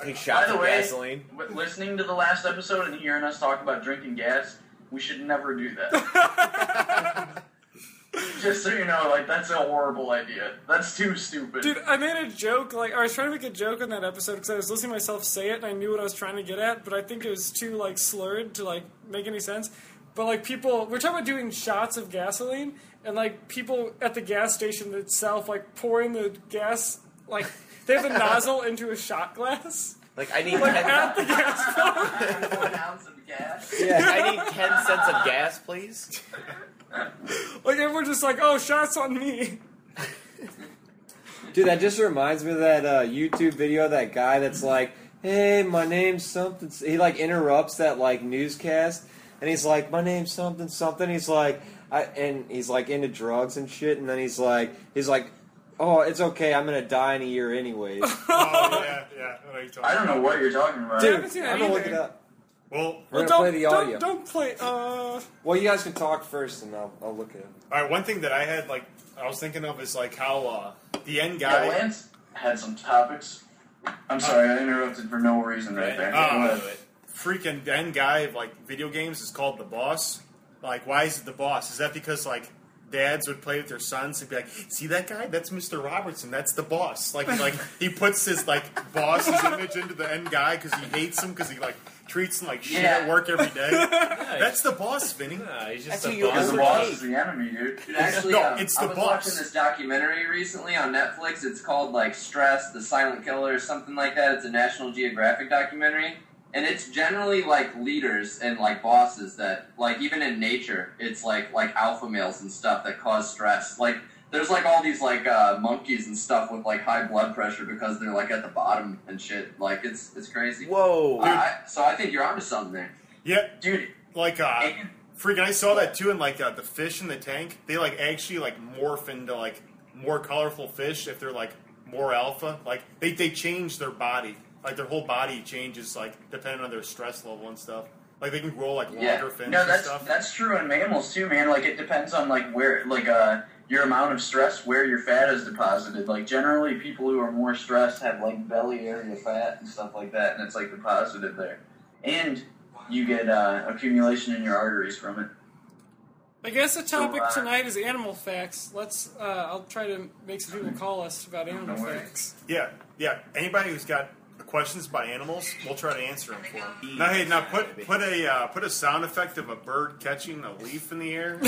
S3: take shots of gasoline.
S4: Listening to the last episode and hearing us talk about drinking gas, we should never do that. Just so you know, that's a horrible idea. That's too stupid.
S2: Dude, I made a joke, I was trying to make a joke on that episode because I was listening to myself say it and I knew what I was trying to get at, but I think it was too, slurred to, make any sense. But, people, we're talking about doing shots of gasoline, and, people at the gas station itself, pouring the gas, they have a nozzle into a shot glass.
S3: I need 10
S2: at the gas pump.
S5: 1 ounce of gas.
S3: Yeah, I need 10 cents of gas, please.
S2: Everyone's just oh, shots on me.
S7: Dude, that just reminds me of that YouTube video of that guy that's hey, my name's something. He interrupts that newscast, and he's my name's something something. He's and he's into drugs and shit, and then he's oh, it's okay, I'm gonna die in a year anyways.
S1: Oh, yeah.
S4: I don't know what you're talking about.
S2: Dude, I'm
S7: gonna look it up.
S1: Well,
S7: we're gonna play the audio.
S2: Don't play.
S7: Well, you guys can talk first, and I'll look it up.
S1: All right, one thing that I had, I was thinking of is how the end guy.
S4: Yeah, Lance had some topics. I'm sorry, I interrupted for no reason right there.
S1: Freaking the end guy of video games is called the boss. Why is it the boss? Is that because dads would play with their sons and be see that guy? That's Mr. Robertson. That's the boss. He puts his boss's image into the end guy because he hates him because he treats him like shit at work every day. That's the boss, Vinny.
S6: Nah, he's just
S3: That's
S6: the
S3: who
S6: boss.
S4: The boss is the enemy, dude.
S5: Actually,
S1: No, it's the
S5: I was
S1: boss.
S5: watching this documentary recently on Netflix. It's called Stress, the Silent Killer, or something like that. It's a National Geographic documentary. And it's generally leaders and bosses that even in nature, it's like alpha males and stuff that cause stress. There's all these monkeys and stuff with high blood pressure because they're at the bottom and shit. It's crazy.
S3: Whoa.
S5: So I think you're onto something there.
S1: Yeah,
S4: Dude.
S1: freaking, I saw that too in the fish in the tank. They actually morph into more colorful fish if they're more alpha. They change their body. Their whole body changes, depending on their stress level and stuff. They can grow, longer fins and stuff.
S4: That's true in mammals, too, man. It depends on, where, your amount of stress, where your fat is deposited. Generally, people who are more stressed have, belly area fat and stuff like that, and it's, deposited there. And you get accumulation in your arteries from it.
S2: I guess the topic tonight is animal facts. Let's, I'll try to make some people call us about animal facts.
S1: Yeah. Anybody who's got questions about animals, we'll try to answer them for them. Now put a sound effect of a bird catching a leaf in the air.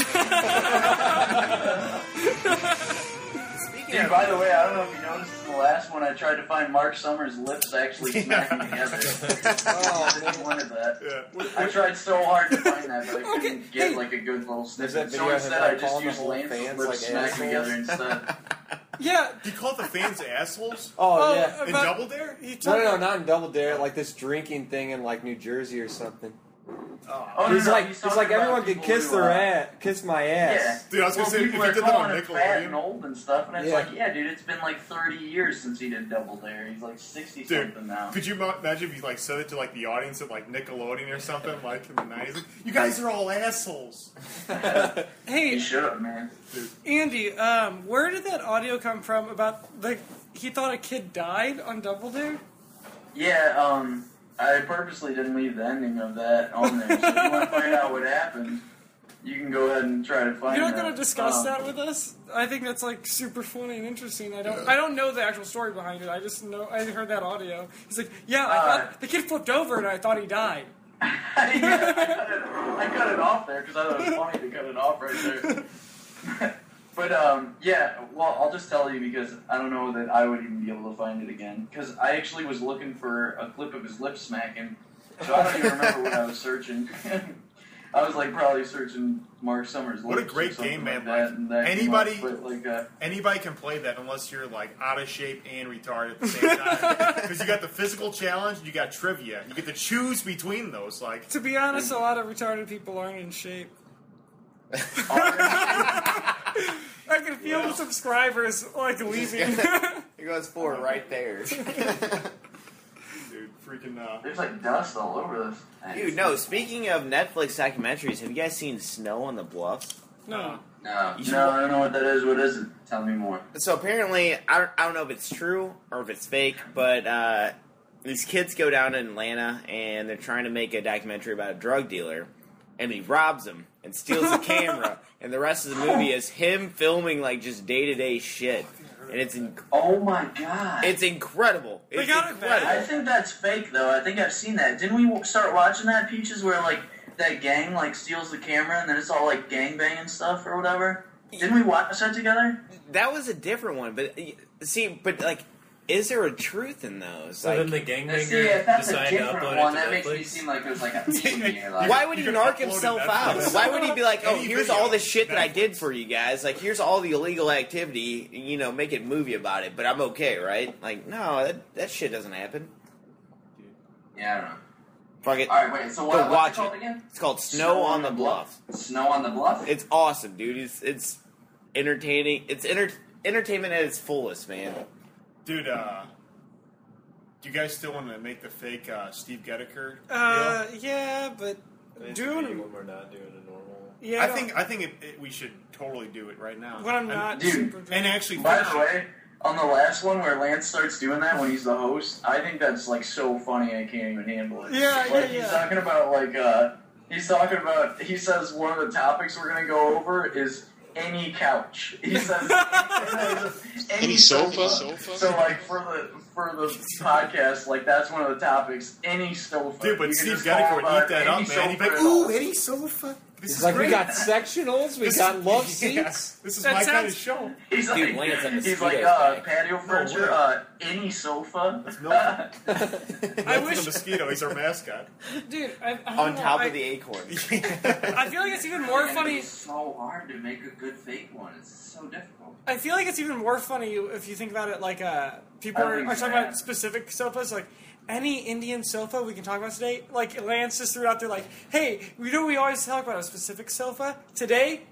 S4: Dude, by the way, I don't know if you noticed in the last one, I tried to find Mark Summers' lips actually smacking together. I just wanted that.
S1: Yeah.
S4: I tried so hard to find that, but I couldn't get a good little snippet. So instead, I just used Lance's lips smacking together instead.
S2: Yeah.
S1: He called the fans assholes?
S7: Oh, yeah.
S1: In Double Dare?
S7: No, not in Double Dare. Like this drinking thing in like New Jersey or something.
S4: Oh,
S7: he's
S4: no,
S7: like,
S4: he's
S7: it's like
S4: talking about
S7: everyone can
S4: people
S7: kiss
S4: who,
S7: their ass, kiss my ass.
S4: Yeah.
S1: Dude, I was gonna say, if
S4: people
S1: he
S4: are
S1: did that on
S4: calling him fat and
S1: Nickelodeon.
S4: old and stuff, and it's
S7: Yeah.
S4: like, yeah, dude, it's been like 30 years since he did Double Dare. He's like 60 something now.
S1: Could you imagine if you like said it to like the audience at like Nickelodeon or something, like in the 90s? Like, you guys are all assholes.
S2: Hey,
S4: He should have, man.
S2: Andy, where did that audio come from about he thought a kid died on Double Dare?
S4: Yeah, I purposely didn't leave the ending of that on there. So if you want to find out what happened, you can go ahead and try to find
S2: You're
S4: that.
S2: not going to discuss that with us? I think that's like super funny and interesting. I don't know the actual story behind it. I just know I heard that audio. He's like, yeah, I thought the kid flipped over and I thought he died.
S4: I cut it off there because I thought it was funny to cut it off right there. But, yeah, well, I'll just tell you because I don't know that I would even be able to find it again. Because I actually was looking for a clip of his lip smacking, so I don't even remember what I was searching. I was, like, probably searching Mark Summers' lips.
S1: What a great game, man. Like, anybody can play that unless you're, like, out of shape and retarded at the same time. Because you got the physical challenge, you got trivia. You get to choose between those. Like,
S2: to be honest, a lot of retarded people aren't in shape. I can feel the subscribers like leaving.
S3: Here goes 4 right there.
S1: Dude, freaking
S4: There's like dust all over this.
S3: Dude, no, speaking of Netflix documentaries, have you guys seen Snow on the Bluffs?
S2: No.
S4: No, I don't know what that is. What is it? Tell me more.
S3: So apparently, I don't know if it's true or if it's fake, but these kids go down to Atlanta and they're trying to make a documentary about a drug dealer, and he robs them and steals the camera, and the rest of the movie is him filming like just day-to-day shit. And it's
S4: oh my god,
S3: it's incredible. It's incredible.
S4: I think that's fake though. I think I've seen that. Didn't we start watching that, Peaches, where like that gang like steals the camera and then it's all like gangbang and stuff or whatever? Didn't we watch that together?
S3: That was a different one, but see, but like, is there a truth in those?
S6: So
S3: like,
S6: then the gangbanger
S4: See, if that's a
S6: decided to
S4: different
S6: upload
S4: one,
S6: it
S4: that
S6: to
S4: makes me
S6: Netflix?
S4: seem like it was like a theme. Like,
S3: why would he narc himself out? Why would he be like, oh,
S1: Any
S3: here's
S1: video,
S3: all the shit that I
S1: Netflix.
S3: did for you guys. Like, here's all the illegal activity. You know, make a movie about it, but I'm okay, right? Like, no, that shit doesn't happen.
S4: Yeah, I don't know.
S3: Fuck it.
S4: All right, wait. So
S3: Go
S4: what's it
S3: watch
S4: called
S3: it.
S4: again?
S3: It's called Snow on the Bluff.
S4: Snow on the Bluff.
S3: It's awesome, dude. It's entertaining. It's entertainment at its fullest, man.
S1: Dude, do you guys still want to make the fake Steve Geddeker deal?
S2: Yeah, but doing
S6: when we're not doing a normal.
S2: yeah,
S1: I think we should totally do it right now.
S2: when I'm not
S4: Dude,
S2: super drunk.
S1: And actually,
S4: By
S1: finish
S4: the
S1: it.
S4: way, on the last one where Lance starts doing that when he's the host, I think that's like so funny I can't even handle it.
S2: Yeah,
S4: like,
S2: yeah.
S4: He's talking about like he says one of the topics we're gonna go over is any couch. He says any sofa. So like for the podcast, like that's one of the topics. Any sofa.
S1: Dude, but
S4: You can
S1: Steve
S4: just
S1: Geddeker
S4: call
S1: would
S4: about
S1: eat that
S4: any
S1: up, man. He'd be like,
S4: sofa at all.
S1: ooh, any sofa. This
S7: It's
S1: is
S7: like
S1: great.
S7: we got sectionals, we got love
S1: Yeah,
S7: seats.
S1: this is
S2: That
S1: my kind of
S2: sounds-
S1: show.
S4: He's
S3: Dude,
S4: like,
S3: Lance, I'm a
S4: he's
S3: mosquito
S4: like
S3: bag.
S4: patio furniture, any sofa.
S2: I wish,
S1: He's a mosquito. He's our mascot.
S2: dude. I don't
S3: On
S2: know,
S3: top
S2: I,
S3: of the acorn.
S2: I feel like it's even more funny.
S4: It's so hard to make a good fake one. It's so difficult.
S2: I feel like it's even more funny if you think about it. Like people are talking about specific sofas, like. Any Indian sofa we can talk about today, like Lance just threw out there, like, hey, we always talk about a specific sofa. Today,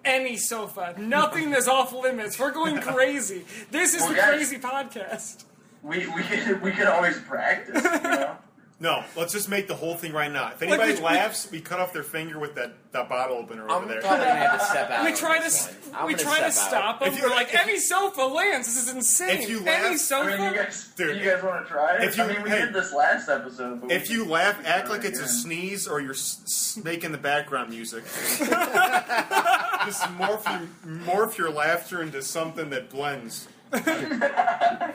S2: any sofa. Nothing is off limits. We're going crazy. This is the crazy podcast.
S4: We could always practice, you know?
S1: No, let's just make the whole thing right now. If anybody laughs, we cut off their finger with that bottle opener over
S3: I'm
S1: there.
S3: probably gonna have to step out.
S2: We
S3: on
S2: try
S3: this
S2: to
S3: one. I'm
S2: we
S3: gonna
S2: try to
S3: step out.
S2: stop them.
S1: If
S2: We're
S1: you-
S2: like, any sofa, Lance. This is insane.
S1: If you
S2: Any
S1: laugh-
S2: sofa.
S4: I mean, you guys want to try it?
S1: If you-
S4: I mean, we
S1: hey,
S4: did this last episode. But
S1: If you laugh, act like it's a sneeze or you're making the background music. Just morph your laughter into something that blends. Like,
S4: I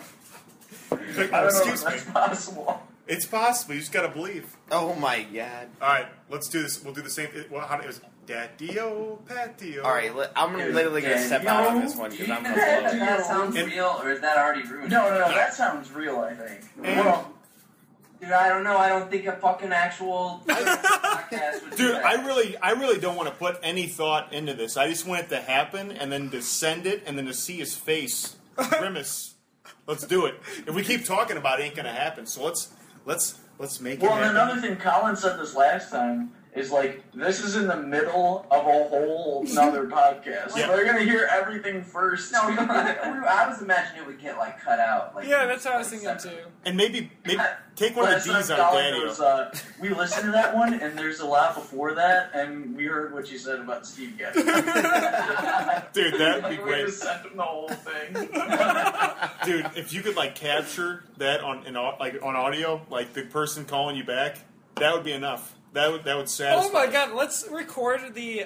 S4: don't know
S1: excuse
S4: if
S1: me.
S4: that's possible.
S1: It's possible. You just gotta believe.
S3: Oh my god.
S1: All right, let's do this. We'll do the same. Well, how it was Daddio, Patio.
S3: All right, I'm literally gonna step out on this one because I'm gonna blow it.
S4: That sounds
S5: real, or is that already ruined?
S4: No, that sounds real, I think.
S1: And-
S5: Dude, I don't know. I don't think a fucking actual podcast would do
S1: Dude,
S5: that.
S1: I really don't want to put any thought into this. I just want it to happen and then to send it and then to see his face Grimace. Let's do it. If we keep talking about it, it ain't gonna happen. So let's make it
S4: Well,
S1: happen.
S4: and another thing, Colin said this last time, is like, this is in the middle of a whole nother podcast.
S1: Yeah.
S4: So they're gonna hear everything first.
S5: No, I was imagining it would get like cut out. Like,
S2: Yeah, that's what I was thinking too.
S1: And maybe take one of
S4: Last
S1: the
S4: time
S1: D's out of
S4: Colin
S1: Daddio.
S4: was, we listened to that one, and there's a lot before that, and we heard what you said about Steve Getty.
S1: Dude, that'd be
S4: Like, we
S1: great.
S4: just sent him the whole thing.
S1: Dude, if you could like capture that on audio, like the person calling you back, that would be enough. That would satisfy.
S2: Oh my god, let's record the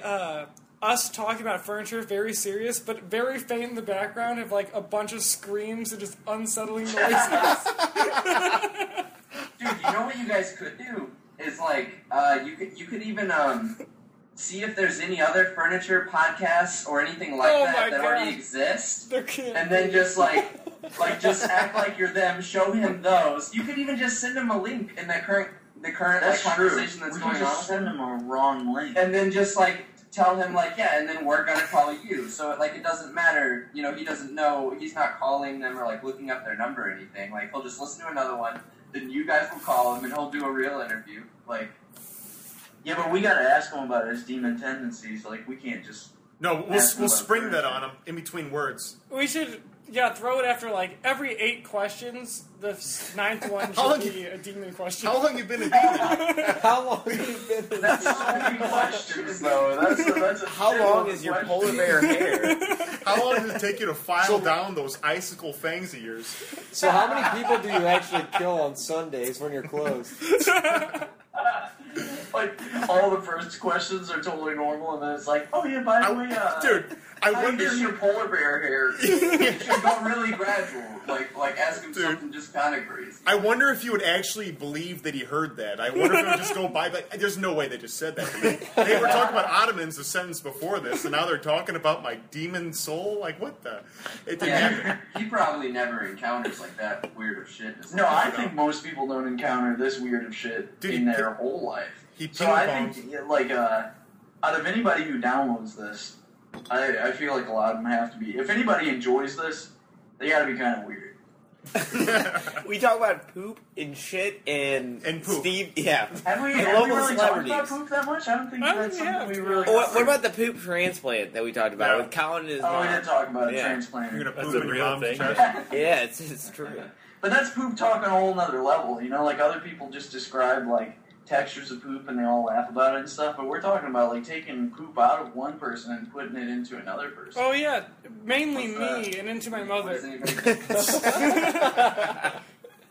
S2: us talking about furniture, very serious, but very faint in the background of like a bunch of screams and just unsettling noises.
S5: Dude, you know what you guys could do is like you could even see if there's any other furniture podcasts or anything like that already exist, and then just just act like you're them. Show him those. You could even just send him a link in the current conversation that's going on.
S4: Just send him a wrong link,
S5: and then just tell him and then we're gonna call you. So it doesn't matter. You know, he doesn't know. He's not calling them or looking up their number or anything. He'll just listen to another one. Then you guys will call him and he'll do a real interview.
S4: Yeah, but we gotta ask him about his demon tendencies. We can't just.
S1: No, we'll spring that on him in between words.
S2: We should, throw it after every 8 questions. The 9th one should be a demon question.
S1: How long you been a demon?
S7: How long have you been?
S4: That's so many questions, though. That's
S3: How long is your polar bear hair?
S1: How long does it take you to file down those icicle fangs of yours?
S7: So how many people do you actually kill on Sundays when you're closed?
S4: All the first questions are totally normal, and then it's oh yeah, by the way,
S1: dude, I wonder
S4: if your polar bear hair.
S5: You should go really gradual. Ask him something just kind of crazy.
S1: I wonder if you would actually believe that he heard that. I wonder if it would just go by. There's no way they just said that to me. They were talking about Ottomans the sentence before this, and now they're talking about my demon soul. What the? It didn't happen.
S5: He probably never encounters that weird of shit.
S4: No, I think most people don't encounter this weird of shit in their whole life. So I think, out of anybody who downloads this, I feel like a lot of them have to be. If anybody enjoys this, they got to be kind of weird.
S3: We talk about poop and shit and
S1: poop.
S3: Steve, yeah.
S4: Have we
S3: local
S4: really talked
S3: celebrities.
S4: about poop that much? I don't think that's something we really.
S3: What about the poop transplant that we talked about with Colin and his mom?
S4: We did talk about a transplant.
S1: You're gonna
S6: That's
S1: poop
S6: a
S1: in your
S6: real
S1: mom's
S6: thing.
S1: chest?
S3: Yeah, it's true.
S4: But that's poop talk on a whole nother level. Other people just describe textures of poop and they all laugh about it and stuff. But we're talking about taking poop out of one person and putting it into another person.
S2: Oh yeah, mainly me and into my mother.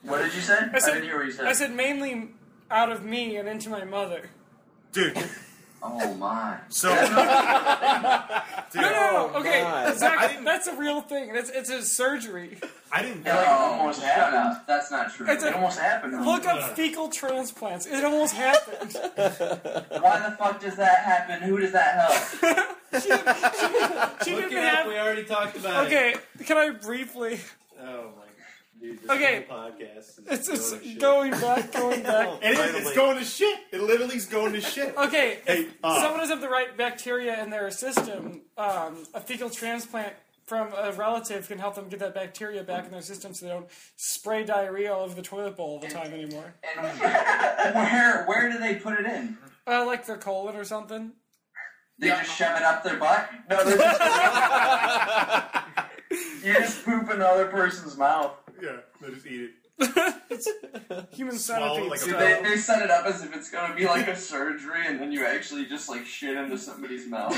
S4: What did you say? I didn't hear what you said.
S2: I said mainly out of me and into my mother.
S1: Dude.
S5: Oh my.
S1: So.
S2: No. Okay,
S7: God.
S2: Zach, that's a real thing. It's a surgery.
S1: I didn't.
S4: It almost happened.
S5: That's not true.
S4: It almost happened.
S2: Look up fecal transplants. It almost happened.
S5: Why the fuck does that happen? Who does that help?
S2: She
S6: Look
S2: didn't
S6: it up.
S2: have.
S6: We already talked about it.
S2: Okay, can I briefly?
S6: Oh my. Dude, this
S2: Okay.
S6: whole podcast is
S2: It's going back.
S1: And it's going to shit. It literally is going to shit.
S2: Okay,
S1: Hey,
S2: if someone doesn't have the right bacteria in their system, a fecal transplant from a relative can help them get that bacteria back in their system so they don't spray diarrhea all over the toilet bowl all the time anymore.
S5: And where do they put it in?
S2: Like their colon or something.
S5: They just shove it up their butt?
S4: No, they're just. You just poop in the other person's mouth.
S1: Yeah, they just eat it.
S2: Human
S1: Swallow
S2: centipede
S1: like a
S2: style.
S5: They set it up as if it's going to be a surgery, and then you actually just shit into somebody's mouth.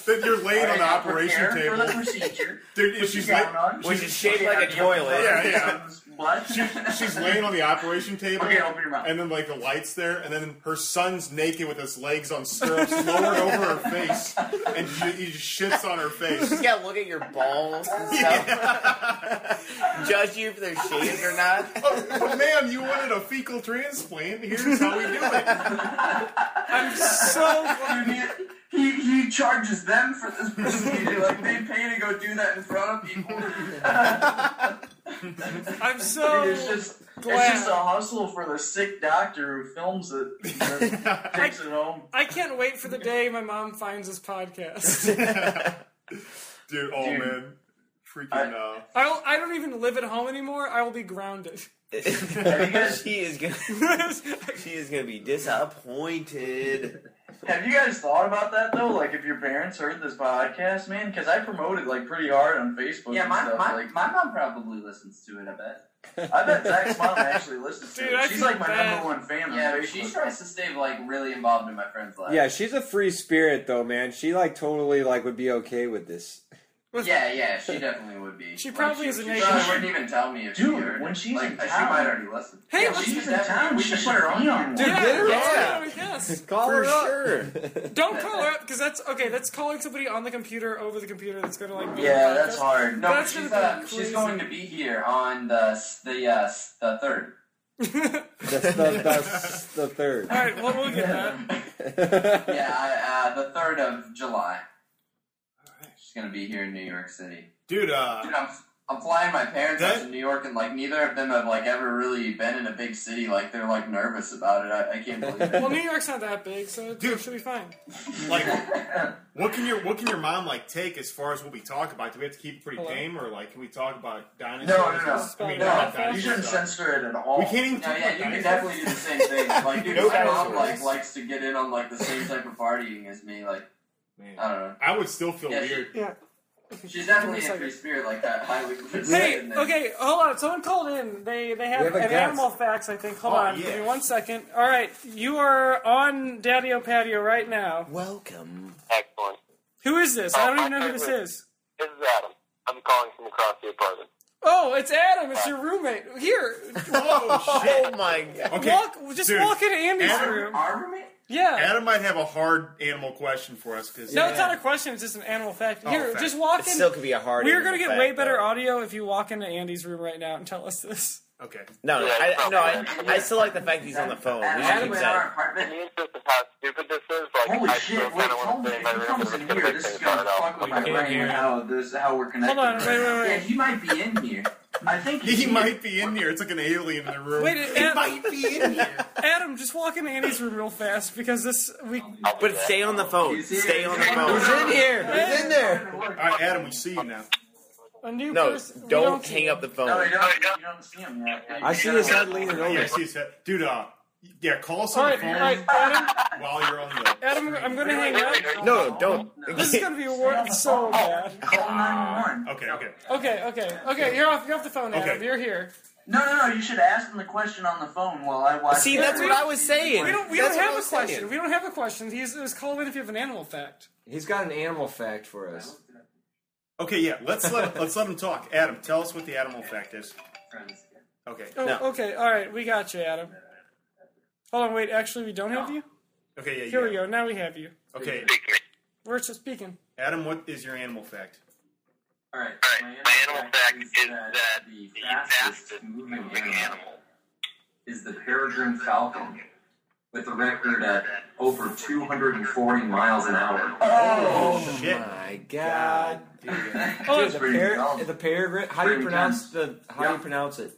S1: Then you're laying on the operation
S4: Prepare
S1: table.
S4: for the procedure.
S1: Dude, she's like,
S3: Which is shaped like a toilet.
S1: Yeah.
S4: What?
S1: She's laying on the operation table.
S4: Okay, open your mouth.
S1: And then the light's there, and then her son's naked with his legs on stirrups lowered over her face, and he just shits on her face.
S3: She's got to look at your balls and stuff. Judge you if they're shaved or not.
S1: Oh, ma'am, you wanted a fecal transplant. Here's how we do it.
S2: I'm so
S5: Dude, he charges them for this procedure. They pay to go do that in front of people.
S2: I'm so
S4: It's just a hustle for the sick doctor who films it and takes it home.
S2: I can't wait for the day my mom finds this podcast.
S1: Dude, man. Freaking,
S2: I don't even live at home anymore. I will be grounded.
S3: She is gonna be disappointed.
S4: Have you guys thought about that though? Like, if your parents heard this podcast, man, because I promoted like pretty hard on Facebook.
S5: Yeah,
S4: and
S5: my
S4: stuff.
S5: my mom probably listens to it. I bet.
S4: I bet Zach's mom actually listens to it. She's like my number one fan.
S5: Yeah,
S4: on
S5: but she
S4: Facebook.
S5: tries to stay like really involved in my friends' lives.
S7: Yeah, she's a free spirit though, man. She like totally like would be okay with this.
S5: Yeah, she definitely would be.
S2: She probably is a
S5: She
S2: nation.
S5: probably wouldn't even tell me if she heard
S4: when
S5: it.
S4: she's
S5: like,
S4: in
S5: she
S4: town.
S5: might already listen.
S2: Hey,
S5: yeah,
S4: She's in town. We should put her on.
S7: Dude,
S2: yeah,
S7: get her
S2: yeah.
S7: up.
S2: Yes.
S7: Call
S3: For
S7: her up.
S3: sure.
S2: Don't call her up because that's okay. That's calling somebody on the computer over the computer. That's going to like. Be
S4: Yeah, that's hard.
S5: No,
S2: That's
S5: but
S2: gonna be
S5: she's
S2: crazy.
S5: going to be here on the 3rd.
S7: That's the third.
S2: All right, well, we'll get that.
S5: Yeah, the 3rd of July. She's gonna be here in New York City.
S1: Dude,
S5: Dude, I'm flying my parents out to New York, and like neither of them have like ever really been in a big city. Like they're like nervous about it. I can't believe it.
S2: Well, New York's not that big, so it should be fine.
S1: like, what can your mom like take as far as what we talk about? Do we have to keep it pretty tame, or like can we talk about dinosaurs?
S4: No.
S1: I mean,
S2: No,
S1: not
S4: You
S1: dinosaurs.
S4: shouldn't censor it at all.
S1: We can't even
S5: No,
S1: talk
S5: yeah,
S1: about
S5: you can
S1: dinosaurs.
S5: definitely do the same thing. Like, dude,
S3: No
S5: my mom
S3: dinosaurs.
S5: likes to get in on like the same type of partying as me. Like,
S1: Man,
S5: I don't know.
S1: I would still feel
S5: Yeah,
S1: weird.
S2: Yeah.
S5: She's definitely a free spirit like that. Highly.
S2: Hey, okay, hold on. Someone called in. They have
S7: have a
S2: an
S7: guest.
S2: animal facts, I think. Hold on.
S1: yeah.
S2: Give me 1 second. All right, you are on Daddio Patio right now.
S3: Welcome.
S8: Excellent.
S2: Who is this? I don't even know who this is.
S8: This is Adam. I'm calling from across the apartment.
S2: Oh, it's Adam. It's your roommate. Here.
S3: Oh my god.
S1: Okay,
S2: Just
S1: dude,
S2: walk into Andy's
S1: Adam-
S2: room.
S5: Our roommate?
S2: Yeah.
S1: Adam might have a hard animal question for us because
S2: No, it's not a question. It's just an animal fact. Here,
S1: fact.
S2: just walk
S3: It
S2: in.
S3: still could be a hard.
S2: We are going to
S3: animal
S2: get way
S3: fact,
S2: better
S3: though.
S2: audio if you walk into Andy's room right now and tell us this.
S1: Okay.
S3: No, I still like the fact he's on the phone. We should
S5: Adam
S3: keep
S5: in our
S3: that.
S5: apartment.
S8: The interest of how stupid this is, like,
S4: Holy
S8: I
S4: shit,
S8: still
S4: wait,
S8: kind of want to stay in my room
S4: comes
S8: because
S4: in
S8: it's going to
S4: here.
S8: make
S4: This is
S8: things
S4: gonna
S8: hard out.
S4: fuck with my
S6: can't
S4: brain
S6: hear.
S4: how we're connected.
S2: Hold on, wait.
S5: Yeah, he might be in here.
S4: I think
S1: He might be in here. It's like an alien in the room.
S2: Wait,
S1: he might be in here.
S2: Adam, just walk into Andy's room real fast because we.
S3: But stay on the phone.
S5: He's here.
S3: Stay on the
S5: He's
S3: phone.
S7: He's in here. He's in there.
S1: All right, Adam, we see you now.
S2: A new
S3: No,
S2: person. we
S3: don't
S2: see
S3: hang
S2: him.
S3: up the phone.
S4: No, you don't see him yet.
S7: I see his head leaning
S1: Yeah,
S7: over.
S1: see his head. Dude, yeah, call us
S2: All
S1: on the
S2: right,
S1: phone
S2: all right, Adam.
S1: while you're on the.
S2: Adam, I'm going to hang up.
S3: No, don't.
S2: This is going to be so bad.
S4: Call 911.
S2: Okay. You're off the phone, Adam.
S1: Okay.
S2: You're here.
S4: No. You should ask him the question on the phone while I watch.
S3: See,
S4: the-
S3: that's what I was saying.
S2: We don't
S3: That's what
S2: have
S3: I
S2: a
S3: was
S2: question.
S3: saying.
S2: We don't have a question. He's call in if you have an animal fact.
S7: He's got an animal fact for us.
S1: Okay, yeah, let's let him talk. Adam, tell us what the animal fact is. Okay.
S2: Oh,
S3: No.
S2: okay. All right. We got you, Adam. Hold on. Wait. Actually, we don't have you?
S1: Okay, yeah.
S2: Here we go. Now we have you.
S1: Okay,
S2: We're just speaking.
S1: Adam, what is your animal fact?
S5: Alright,
S8: My animal fact is that
S5: the
S8: the
S5: fastest
S8: fastest
S5: moving
S8: moving
S5: animal
S8: animal
S5: is the peregrine falcon, with a record at over 240 miles an hour.
S1: Oh, shit.
S7: My God.
S2: Oh,
S7: Dude, the peregrine. How do you pronounce
S5: Yeah.
S7: it?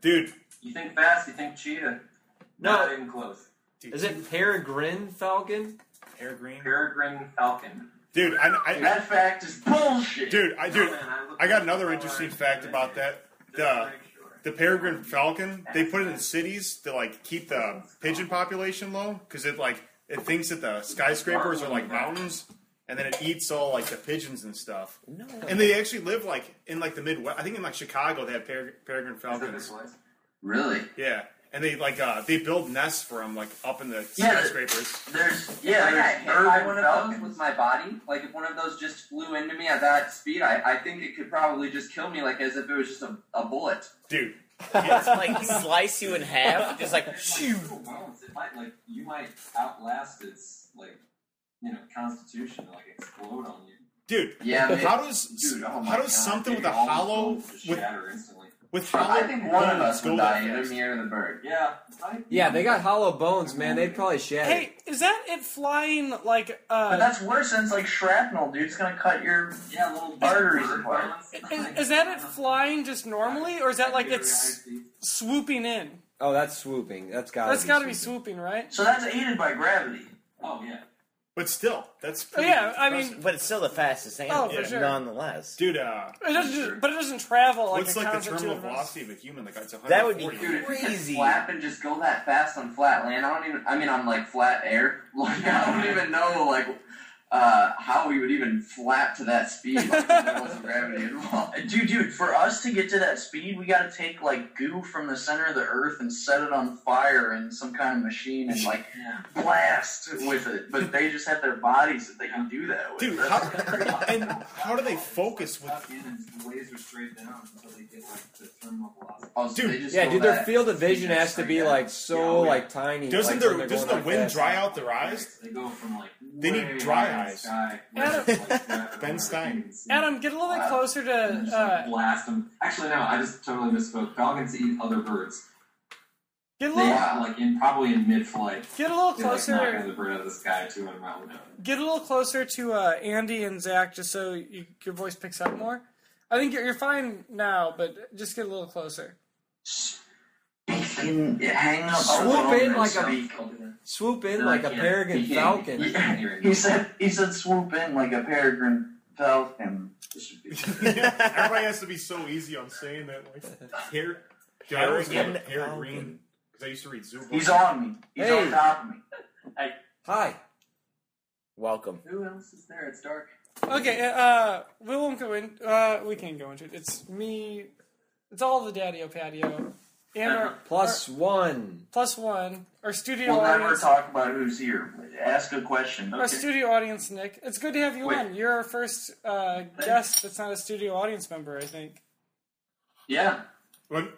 S1: Dude,
S5: You think fast, you think cheetah. Not even close.
S7: Is it peregrine falcon?
S1: Peregrine?
S5: Peregrine falcon.
S1: Dude,
S4: That fact is bullshit.
S1: I got another interesting fact about that. The peregrine falcon, they put it in cities to like keep the pigeon population low because it thinks that the skyscrapers are like mountains, and then it eats all like the pigeons and stuff. No. And they actually live like in like the Midwest. I think in like Chicago they have peregrine falcons.
S5: Really?
S1: Yeah. And they build nests for them like up in the skyscrapers.
S5: If I had one of those with my body, like if one of those just flew into me at that speed, I think it could probably just kill me, like as if it was just a bullet.
S1: Dude.
S3: It's like slice you in half, just like shoo.
S5: You might outlast its constitution, like explode on you.
S1: Dude,
S5: Yeah,
S1: how does something with a hollow with hollow
S5: I think one of
S1: bones
S5: us
S1: go
S5: would
S1: that
S5: die, either
S1: fast?
S5: me or the bird.
S7: Yeah, they got hollow bones, man. They'd probably shatter.
S2: Hey, is that it flying like?
S4: But that's worse than it's like shrapnel, dude. It's gonna cut your
S5: little
S4: arteries apart.
S2: Is that it flying just normally, or is that like it's swooping in?
S7: Oh, that's swooping. That's gotta
S2: That's got to be swooping, right?
S4: So that's aided by gravity.
S5: Oh yeah.
S1: But still, that's
S2: Oh,
S1: pretty
S2: yeah, I
S1: impressive.
S2: mean,
S3: But it's still the fastest animal,
S2: for sure.
S3: nonetheless.
S1: Dude,
S2: but it doesn't travel like
S1: what's
S2: a
S1: like the
S2: constant
S1: terminal
S2: 200 miles.
S1: velocity of a human? Like it's 140.
S3: That would be
S5: Dude, if you could
S3: crazy.
S5: flap and just go that fast on flat land, I mean on like flat air. Like I don't even know like how we would even flap to that speed. Like, if there wasn't gravity involved.
S4: Dude, for us to get to that speed, we gotta take, like, goo from the center of the earth and set it on fire in some kind of machine and, like, blast with it. But they just have their bodies that they can do that with.
S1: Dude, how do they focus with...
S11: Laser straight down until they get, like, the terminal velocity.
S4: Oh, so
S1: Dude,
S4: they just
S7: Yeah,
S4: go
S7: dude, their
S4: that
S7: field of vision
S4: speed
S7: has to be
S4: straight
S7: like
S4: down.
S7: so like tiny.
S1: Doesn't
S7: like, when they're
S1: doesn't
S7: going
S1: the
S7: like
S1: wind
S7: that.
S1: dry out their eyes?
S11: They go from, like,
S1: They need
S11: way
S1: dry
S11: high in the
S1: eyes.
S11: sky,
S2: Adam-
S1: Ben Stein.
S2: Adam, get a little bit closer
S11: and just,
S2: to.
S11: like, blast them. Actually, no, I just totally misspoke. Falcons eat other birds.
S2: Get a
S11: They
S2: little.
S11: are, like, probably in mid-flight.
S2: Get a little
S11: They're, like, knocking
S2: closer.
S11: the bird out of the sky 200 miles an hour.
S2: Get a little closer to Andy and Zach, just so your voice picks up more. I think you're fine now, but just get a little closer.
S4: Speaking, hang up.
S7: Swoop in like a
S4: speak.
S7: swoop in
S5: No,
S7: like
S5: I
S7: a
S5: can't.
S7: peregrine
S5: He can't.
S7: falcon.
S4: He said swoop in like a peregrine falcon.
S1: Everybody has to be so easy on saying that. Like, hair. Dude, I always call it hair green because I used to read Zoo.
S4: He's on me. He's
S7: Hey.
S4: on top of me.
S7: Hi.
S3: Welcome.
S5: Who else is there? It's dark.
S2: Okay, we won't go in. We can't go into it. It's me. It's all the Daddio Patio. And our
S7: Plus one.
S2: plus one. Our studio
S4: We'll never
S2: audience.
S4: talk about who's here. Ask a question.
S2: Our studio audience, Nick. It's good to have you
S4: Wait.
S2: on. You're our first guest that's not a studio audience member, I think.
S5: Yeah.
S1: What,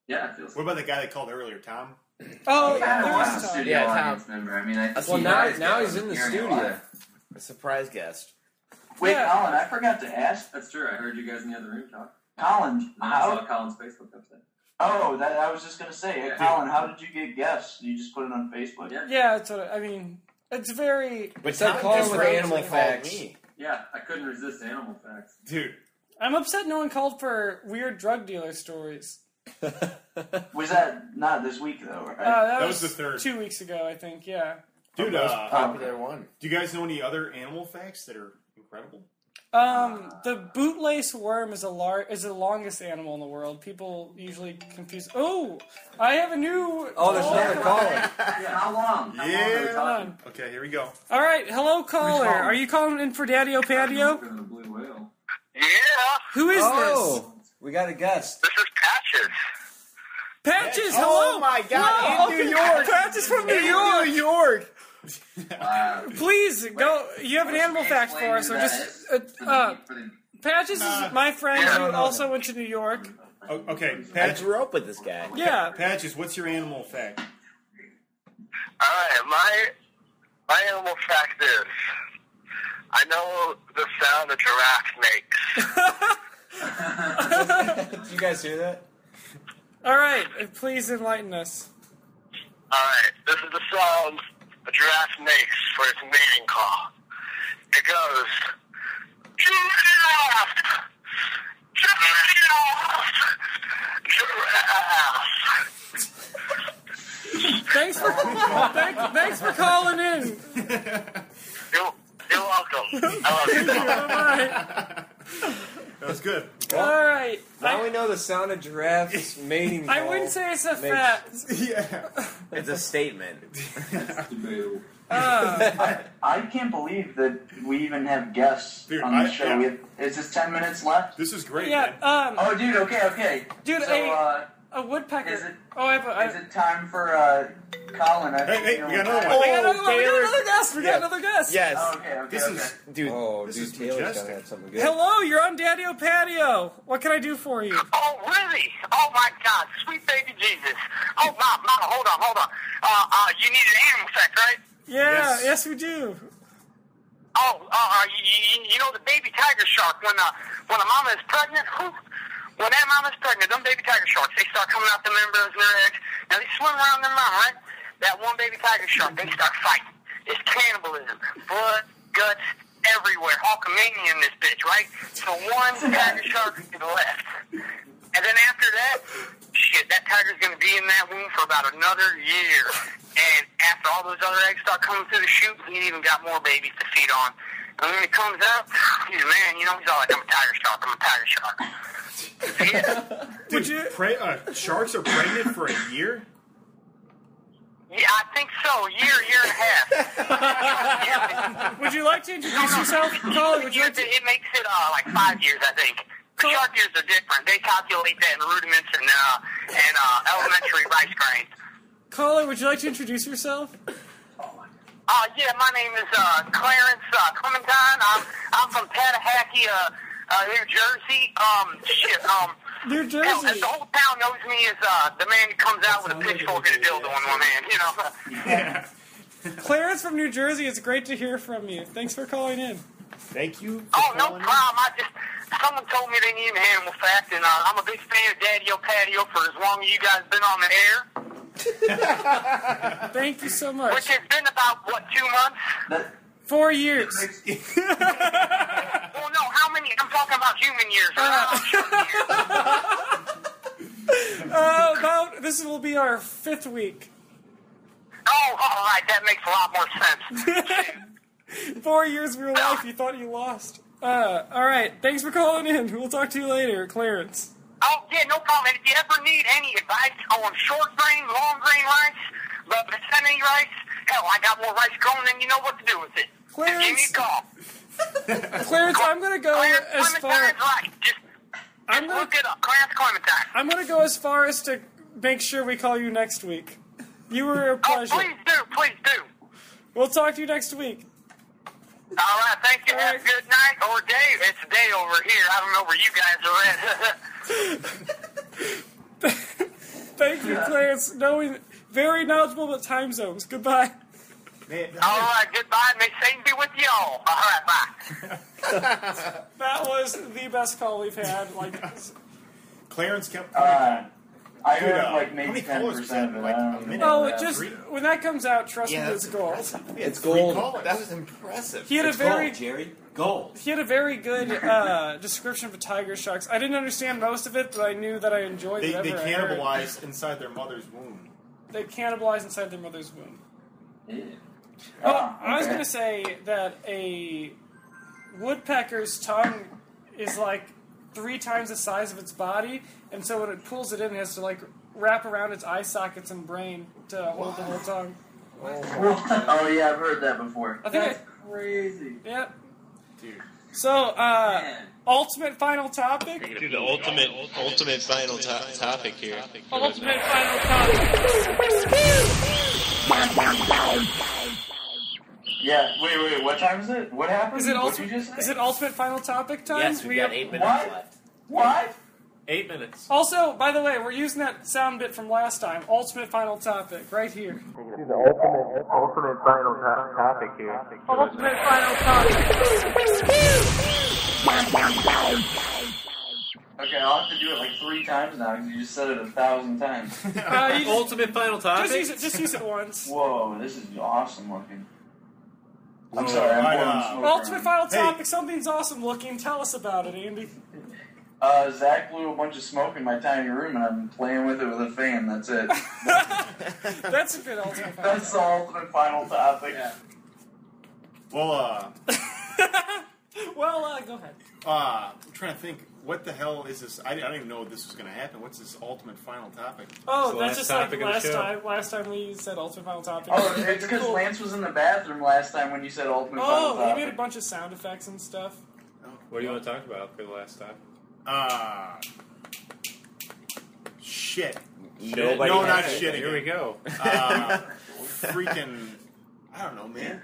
S5: Yeah, it feels
S1: what about the guy that called earlier, Tom?
S2: Oh,
S5: I kind of
S2: there
S5: want
S2: is
S5: a
S2: Tom.
S5: studio
S3: Yeah, Tom.
S5: audience member. I mean, I think
S7: Well,
S5: you
S7: now
S5: guys
S7: now
S5: get
S7: he's in the
S5: hearing
S7: studio.
S5: live.
S3: A surprise guest.
S4: Wait,
S2: Yeah.
S4: Colin, I forgot to ask.
S11: That's true. I heard you guys in the other room talk.
S4: Colin,
S11: I saw
S4: how?
S11: Colin's Facebook upset.
S4: Oh, that I was just gonna say.
S11: Yeah.
S4: Colin, how did you get guests? You just put it on Facebook?
S11: Yeah.
S2: Yeah, that's what I mean. It's very.
S3: But
S7: It's like
S3: Tom
S7: calling
S3: just
S7: with
S3: randomly
S7: animal
S3: called
S7: facts.
S3: me.
S11: Yeah, I couldn't resist animal facts.
S1: Dude,
S2: I'm upset no one called for weird drug dealer stories.
S4: Was that not this week though? Right?
S2: That
S1: was the third.
S2: 2 weeks ago, I think. Yeah.
S1: dude,
S3: Most popular
S4: okay.
S3: one.
S1: do you guys know any other animal facts that are incredible?
S2: The bootlace worm is the longest animal in the world. People usually confuse. Oh, I have a new.
S7: Oh, there's another caller.
S5: How long? How long are we
S1: Yeah.
S5: talking?
S1: Okay, here we go.
S2: All right, hello caller. Are you calling in for Daddio Patio?
S11: Looking at the blue whale.
S8: Yeah,
S2: Who is
S7: Oh, we got a guest.
S8: this is Patches.
S2: this? Patches. Hello.
S3: Oh my God!
S2: Wow,
S3: in New
S2: okay.
S3: York.
S2: Patches from New
S3: In
S2: York.
S3: New York.
S5: Wow.
S2: Please go. You have an animal fact for us, or just Patches is my friend who also went to New York.
S1: Oh, okay,
S3: I
S1: Patch,
S3: grew up with this guy.
S2: Yeah.
S1: Patches, what's your animal fact?
S8: Alright, my animal fact is, I know the sound a giraffe makes.
S7: Did you guys hear that?
S2: All right, please enlighten us.
S8: Alright, this is the sound a giraffe makes for its mating call. It goes, giraffe! Giraffe! Giraffe!
S2: Thanks for calling in.
S8: You're welcome. I love you.
S2: Bye.
S1: That was good.
S2: All right.
S7: Now we know the sound of giraffes mating.
S2: I
S7: call
S2: wouldn't say it's a
S7: makes-
S2: fact.
S1: Yeah.
S3: It's a statement.
S11: Debatable.
S4: I can't believe that we even have guests
S1: Dude,
S4: on the show.
S1: yeah.
S4: Is this 10 minutes left?
S1: This is great,
S2: Yeah.
S1: man.
S4: Oh, dude. Okay.
S2: Dude,
S4: So,
S2: a woodpecker.
S4: is it-
S2: Oh, I have
S4: is it time for Colin?
S1: Hey, we got another
S2: Oh,
S1: one.
S2: we got another one. We got
S3: Taylor.
S2: another guest. We got
S3: Yeah.
S2: another guest.
S3: Yes.
S4: Oh, okay.
S1: This is,
S3: Dude.
S7: Oh,
S1: This
S7: dude,
S1: is
S7: Taylor's
S1: majestic.
S7: gonna have something good.
S2: Hello, you're on Daddio Patio. What can I do for you?
S8: Oh, really? Oh, my God. Sweet baby Jesus. Oh, Mama, hold on. You need an animal fact, right?
S2: Yeah,
S1: Yes.
S2: yes, we do.
S8: Oh, you know the baby tiger shark, when a mama is pregnant, when that mama is pregnant, them baby tiger sharks, they start coming out the members and their eggs. Now, they swim around their mama, right? That one baby tiger shark, they start fighting. It's cannibalism. Blood, guts, everywhere. Hulkamania in this bitch, right? So one tiger shark is left. And then after that, shit, that tiger's going to be in that womb for about another year. And after all those other eggs start coming through the chute, he even got more babies to feed on. And when he comes out, he's a man, he's all like, I'm a tiger shark, I'm a tiger shark.
S1: Dude, sharks are pregnant for a year?
S8: Yeah, I think so. Year and a half.
S2: Would you like to introduce yourself, Colin? Would you like to...
S8: It makes it like 5 years, I think. The shark years are different. They calculate that in rudiments and elementary rice grains.
S2: Colin, would you like to introduce yourself?
S8: Yeah, my name is Clarence Clementine. I'm from Tallahassee, New Jersey.
S2: New Jersey.
S8: Hell, the whole town knows me as the man who comes out with a pitchfork and a dildo in one hand,
S1: Yeah.
S2: Clarence from New Jersey, it's great to hear from you. Thanks for calling in.
S1: Thank you.
S8: No problem. Someone told me they need an animal fact, and I'm a big fan of Daddio Patio for as long as you guys been on the air.
S2: Thank you so much.
S8: Which has been about, 2 months?
S2: 4 years.
S8: Well, no, how many? I'm talking about human years.
S2: This will be our 5th week.
S8: Oh, all right, that makes a lot more sense.
S2: 4 years of your life you thought you lost. All right, thanks for calling in. We'll talk to you later, Clarence.
S8: Oh, yeah, no problem. And if you ever need any advice on short grain, long grain rice, but any rice, hell, I got more rice growing than you know what to do with it.
S2: Clarence,
S8: just give me a call.
S2: Clarence, I'm going to go as far...
S8: Right. Just look it up. Clarence Clementine.
S2: I'm going to go as far as to make sure we call you next week. You were a pleasure.
S8: Oh, please do.
S2: We'll talk to you next week.
S8: All right, thank you. Have a good night or day. It's a day over here. I don't know where you guys are at.
S2: Thank you, Clarence. Very knowledgeable about time zones. Goodbye.
S8: All right, goodbye. May Satan be with y'all. All right, bye.
S2: That was the best call we've had.
S1: Clarence kept...
S4: I heard maybe 10% of it.
S2: When that comes out, trust me, it's gold.
S3: It's gold. That was impressive.
S2: He had a very
S7: Jerry. Gold.
S2: He had a very good description of a tiger shark. I didn't understand most of it, but I knew that I enjoyed it.
S1: They cannibalize inside their mother's womb.
S2: They cannibalize inside their mother's womb.
S4: Yeah.
S2: I was going to say that a woodpecker's tongue is 3 times the size of its body, and so when it pulls it in, it has to wrap around its eye sockets and brain to hold the whole tongue.
S4: Oh yeah, I've heard that before.
S2: That's
S4: crazy.
S2: Yep. Dude. So, ultimate final topic.
S6: Dude, the ultimate final topic here.
S2: Ultimate final topic.
S4: Yeah. Wait. What time is it? What happened?
S2: Is it ultimate final topic time?
S3: Yes, we got 8 minutes left.
S4: What?
S6: 8 minutes.
S2: Also, by the way, we're using that sound bit from last time. Ultimate final topic, right here.
S6: The ultimate final topic here.
S2: Ultimate final topic.
S4: Okay, I'll have to do it 3 times now because you just said it 1,000 times.
S6: Ultimate final topic?
S2: Just use it once.
S4: Whoa, this is awesome looking. I'm sorry, I'm blowing smoke
S2: Ultimate
S4: around.
S2: final topic, something's awesome looking. Tell us about it, Andy.
S4: Zach blew a bunch of smoke in my tiny room and I'm playing with it with a fan. That's it.
S2: That's a good ultimate final
S4: That's the ultimate final topic.
S2: Yeah.
S1: Well,
S2: go ahead.
S1: I'm trying to think. What the hell is this? I don't even know this was going to happen. What's this ultimate final topic?
S2: Oh,
S6: It's
S2: that's just like last
S6: show.
S2: time. Last time we said ultimate final topic.
S4: Oh, it's because Lance was in the bathroom last time when you said ultimate final topic.
S2: Oh, he made a bunch of sound effects and stuff.
S6: What do you want to talk about for the last time?
S1: Shit.
S3: Nobody
S1: No,
S3: has
S1: not
S3: it.
S1: shit.
S6: Here we go.
S1: Freaking, I don't know, man.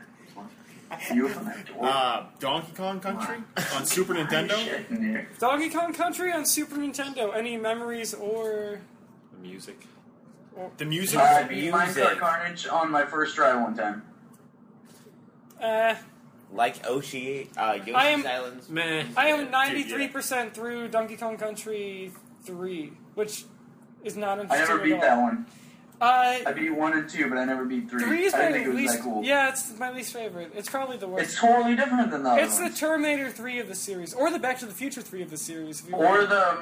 S1: Donkey Kong Country on Super Nintendo.
S2: Donkey Kong Country on Super Nintendo. Any memories or
S6: The music.
S1: The music.
S4: I beat Minecart Carnage on my first try one time.
S3: Like Yoshi's Islands.
S6: Meh.
S2: I am 93% through Donkey Kong Country 3, which is not
S4: I
S2: interesting
S4: never beat
S2: at
S4: that
S2: all.
S4: one. I beat 1 and 2, but I never beat 3.
S2: 3 is
S4: I
S2: my
S4: didn't think it was
S2: least.
S4: that cool.
S2: Yeah, it's my least favorite. It's probably the worst.
S4: It's totally different than the other
S2: It's the
S4: ones.
S2: Terminator 3 of the series, or the Back to the Future 3 of the series. If you
S4: Or
S2: want.
S4: the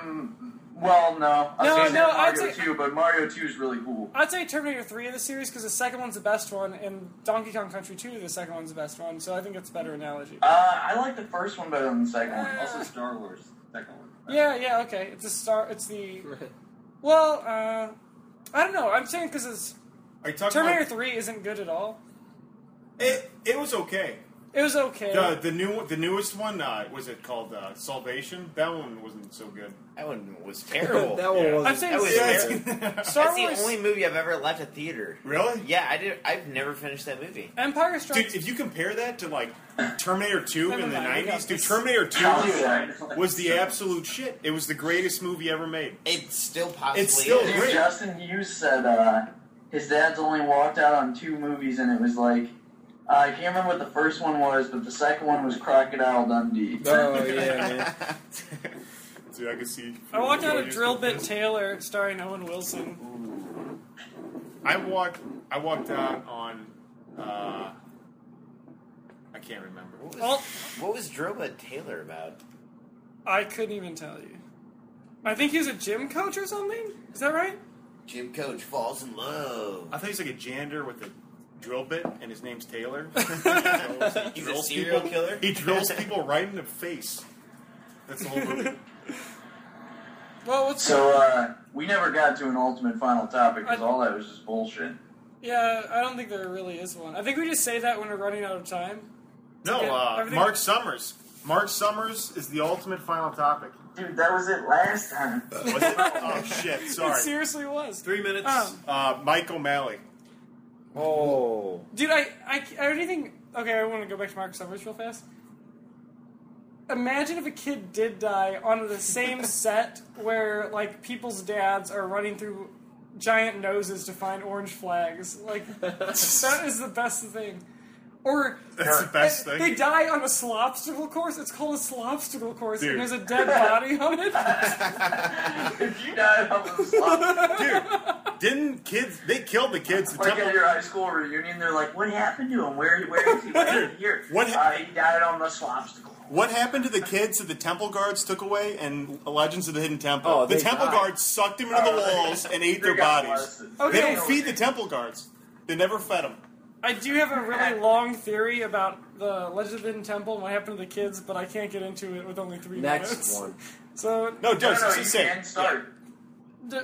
S4: Well, no. I was gonna say
S2: I'd
S4: Mario
S2: say
S4: 2, but Mario 2 is really cool.
S2: I'd say Terminator 3 of the series because the second one's the best one, and Donkey Kong Country 2, the second one's the best one. So I think it's a better analogy.
S4: I like the first one better than the second one.
S11: Also, Star Wars, second one.
S2: Yeah, okay. It's the. Well, I don't know. I'm saying because
S1: Are you talking
S2: Terminator
S1: about,
S2: 3 isn't good at all.
S1: It was okay.
S2: It was okay.
S1: The newest one, was it called Salvation? That one wasn't so good.
S3: That one was terrible.
S7: That one wasn't.
S2: I'm saying
S3: That was terrible.
S2: Star
S3: That's
S2: Wars.
S3: the only movie I've ever left a theater.
S1: Really?
S3: Yeah, I've never finished that movie.
S2: Empire Strikes.
S1: Dude, if you compare that to like Terminator 2
S2: Never
S1: in the
S2: mind, we got
S1: 90s, dude,
S2: this.
S1: Terminator 2
S4: Dude,
S1: was the absolute shit. It was the greatest movie ever made.
S3: It still possibly
S1: It's still
S3: is.
S1: great.
S4: Justin Hughes said his dad's only walked out on 2 movies, and it was like, I can't remember what the first one was, but the second one was Crocodile Dundee.
S7: Oh yeah, man.
S1: Dude, I can see.
S2: I walked out of Drill Bit Taylor, starring Owen Wilson.
S1: I walked out on. I can't remember.
S3: What was Droba Taylor about?
S2: I couldn't even tell you. I think he was a gym coach or something. Is that right?
S3: Gym coach falls in love.
S1: I thought he's like a janitor with a drill bit, and his name's Taylor.
S3: He's a serial killer?
S1: He drills people right in the face. That's the whole movie.
S2: Well,
S4: So, we never got to an ultimate final topic, because all that was just bullshit.
S2: Yeah, I don't think there really is one. I think we just say that when we're running out of time.
S1: No,
S2: Everything-
S1: Mark Summers. Mark Summers is the ultimate final topic.
S4: Dude, that was it last time.
S1: Was it? Oh, shit,
S2: It
S1: sorry.
S2: seriously was.
S6: 3 minutes.
S1: Mike O'Malley.
S7: Oh.
S2: Dude, I anything. Okay, I want to go back to Mark Summers real fast. Imagine if a kid did die on the same set where, like, people's dads are running through giant noses to find orange flags. Like, that is the best thing. Or
S1: That's the best thing.
S2: They die on a slopsticle course. It's called a slopsticle course,
S1: Dude.
S2: and there's a dead body on it.
S4: If you died on the slop,
S1: Dude, didn't kids... They killed the kids. The
S4: like
S1: temple,
S4: at your high school reunion, they're like, what happened to him? Where is he? Where is he? Here.
S1: What
S4: he died on the slopsticle.
S1: What happened to the kids that the temple guards took away in Legends of the Hidden Temple?
S7: Oh,
S1: the
S7: they
S1: temple
S7: died.
S1: guards sucked them into the walls and ate their bodies.
S2: Okay.
S1: They don't feed the temple guards. They never fed them.
S2: I do have a really long theory about the Legend of the Hidden Temple and what happened to the kids, but I can't get into it with only 3 minutes.
S7: Next one.
S2: So,
S1: No, just
S4: you
S1: say
S4: can start.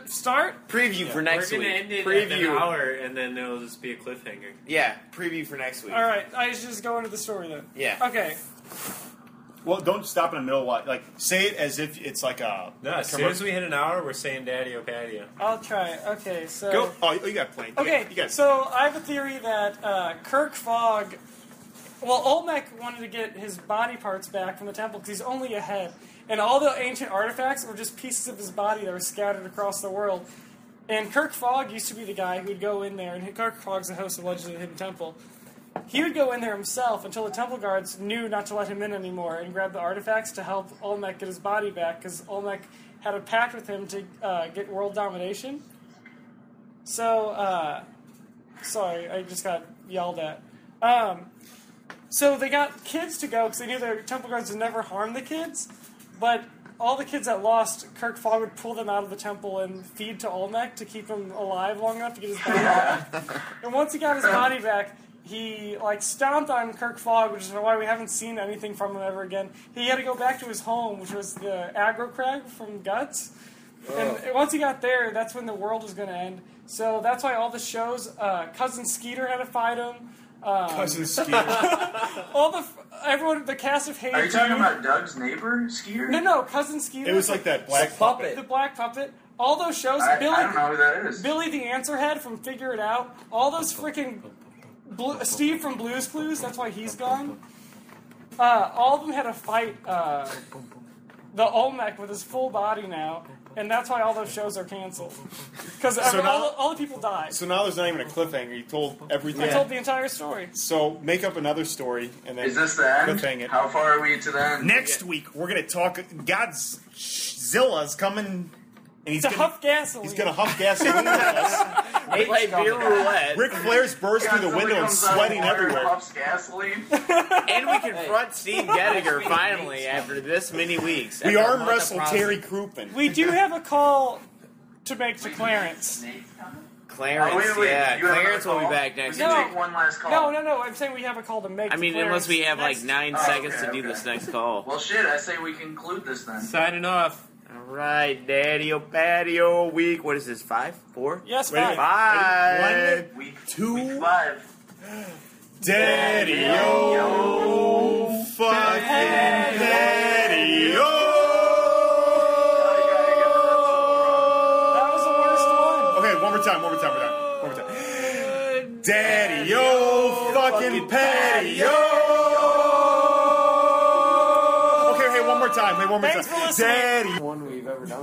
S2: start?
S3: Preview for next
S6: We're
S3: week.
S6: gonna end it
S3: Preview.
S6: at an hour, and then it'll just be a cliffhanger.
S3: Yeah, preview for next week.
S2: Alright, I should just go into the story then.
S3: Yeah.
S2: Okay.
S1: Well, don't stop in the middle. Like, say it as if it's like a...
S6: No, as soon as we hit an hour, we're saying Daddy-o patio.
S2: I'll try it. Okay, so...
S1: Go. Oh, you got plenty.
S2: Okay,
S1: You got,
S2: so I have a theory that Kirk Fogg... Well, Olmec wanted to get his body parts back from the temple because he's only a head. And all the ancient artifacts were just pieces of his body that were scattered across the world. And Kirk Fogg used to be the guy who would go in there, and Kirk Fogg's the host of Legends of the Hidden Temple. He would go in there himself until the temple guards knew not to let him in anymore and grab the artifacts to help Olmec get his body back because Olmec had a pact with him to get world domination. So, sorry, I just got yelled at. So they got kids to go because they knew the temple guards would never harm the kids, but all the kids that lost, Kirk Fogg would pull them out of the temple and feed to Olmec to keep him alive long enough to get his body back. And once he got his body back, he stomped on Kirk Fogg, which is why we haven't seen anything from him ever again. He had to go back to his home, which was the Aggro Crag from Guts. And once he got there, that's when the world was going to end. So that's why all the shows, Cousin Skeeter had to fight him.
S1: Cousin Skeeter.
S2: Everyone, the cast of Hey
S4: Are you talking
S2: Jude-
S4: about Doug's neighbor, Skeeter?
S2: No, Cousin Skeeter.
S1: It was like that black puppet.
S2: The black puppet. All those shows.
S4: I don't know who that is.
S2: Billy the Answerhead from Figure It Out. All those freaking Steve from Blue's Clues. That's why he's gone. All of them had to fight the Olmec with his full body now, and that's why all those shows are canceled. Because
S1: So now-
S2: all the people died.
S1: So now there's not even a cliffhanger. You told everything.
S2: I told the entire story.
S1: So make up another story and then
S4: Is this the end?
S1: cliffhang it.
S4: How far are we to the end?
S1: Next week we're gonna talk. Godzilla's coming, and he's
S2: To
S1: gonna
S2: huff gasoline.
S1: he's gonna huff gasoline with us.
S3: They play beer roulette.
S1: Ric Flair's burst through the window and sweating everywhere.
S4: Puffs gasoline.
S3: And we confront Steve Gettiger finally after this many weeks.
S1: We
S3: After a
S1: arm
S3: month of
S1: wrestle
S3: process.
S1: Terry Crouppen.
S2: We do have a call to make to Clarence.
S3: Clarence,
S4: wait.
S3: yeah.
S4: You have
S3: Clarence
S4: another
S3: will be
S4: call?
S3: back next
S4: We
S3: week.
S4: can take one last call.
S2: No. I'm saying we have a call to make.
S3: I mean,
S2: to
S3: unless
S2: Clarence
S3: we have like
S2: next-
S3: 9
S4: Oh,
S3: seconds
S4: okay,
S3: to do
S4: okay.
S3: this next call.
S4: Well, shit, I say we conclude this then.
S6: Signing off.
S3: All right, Daddy-o patio week. What is this? 5? 4?
S2: Yes,
S1: Wait a
S2: fine.
S1: minute.
S3: 5.
S4: Week
S1: 2.
S4: Week 5.
S1: Daddy-o, fucking daddy-o.
S2: That was the worst one.
S1: Okay, one more time. Daddy-o, fucking patio. Okay, one more time.
S2: Thanks for listening.
S1: Daddy.
S7: One we've ever done.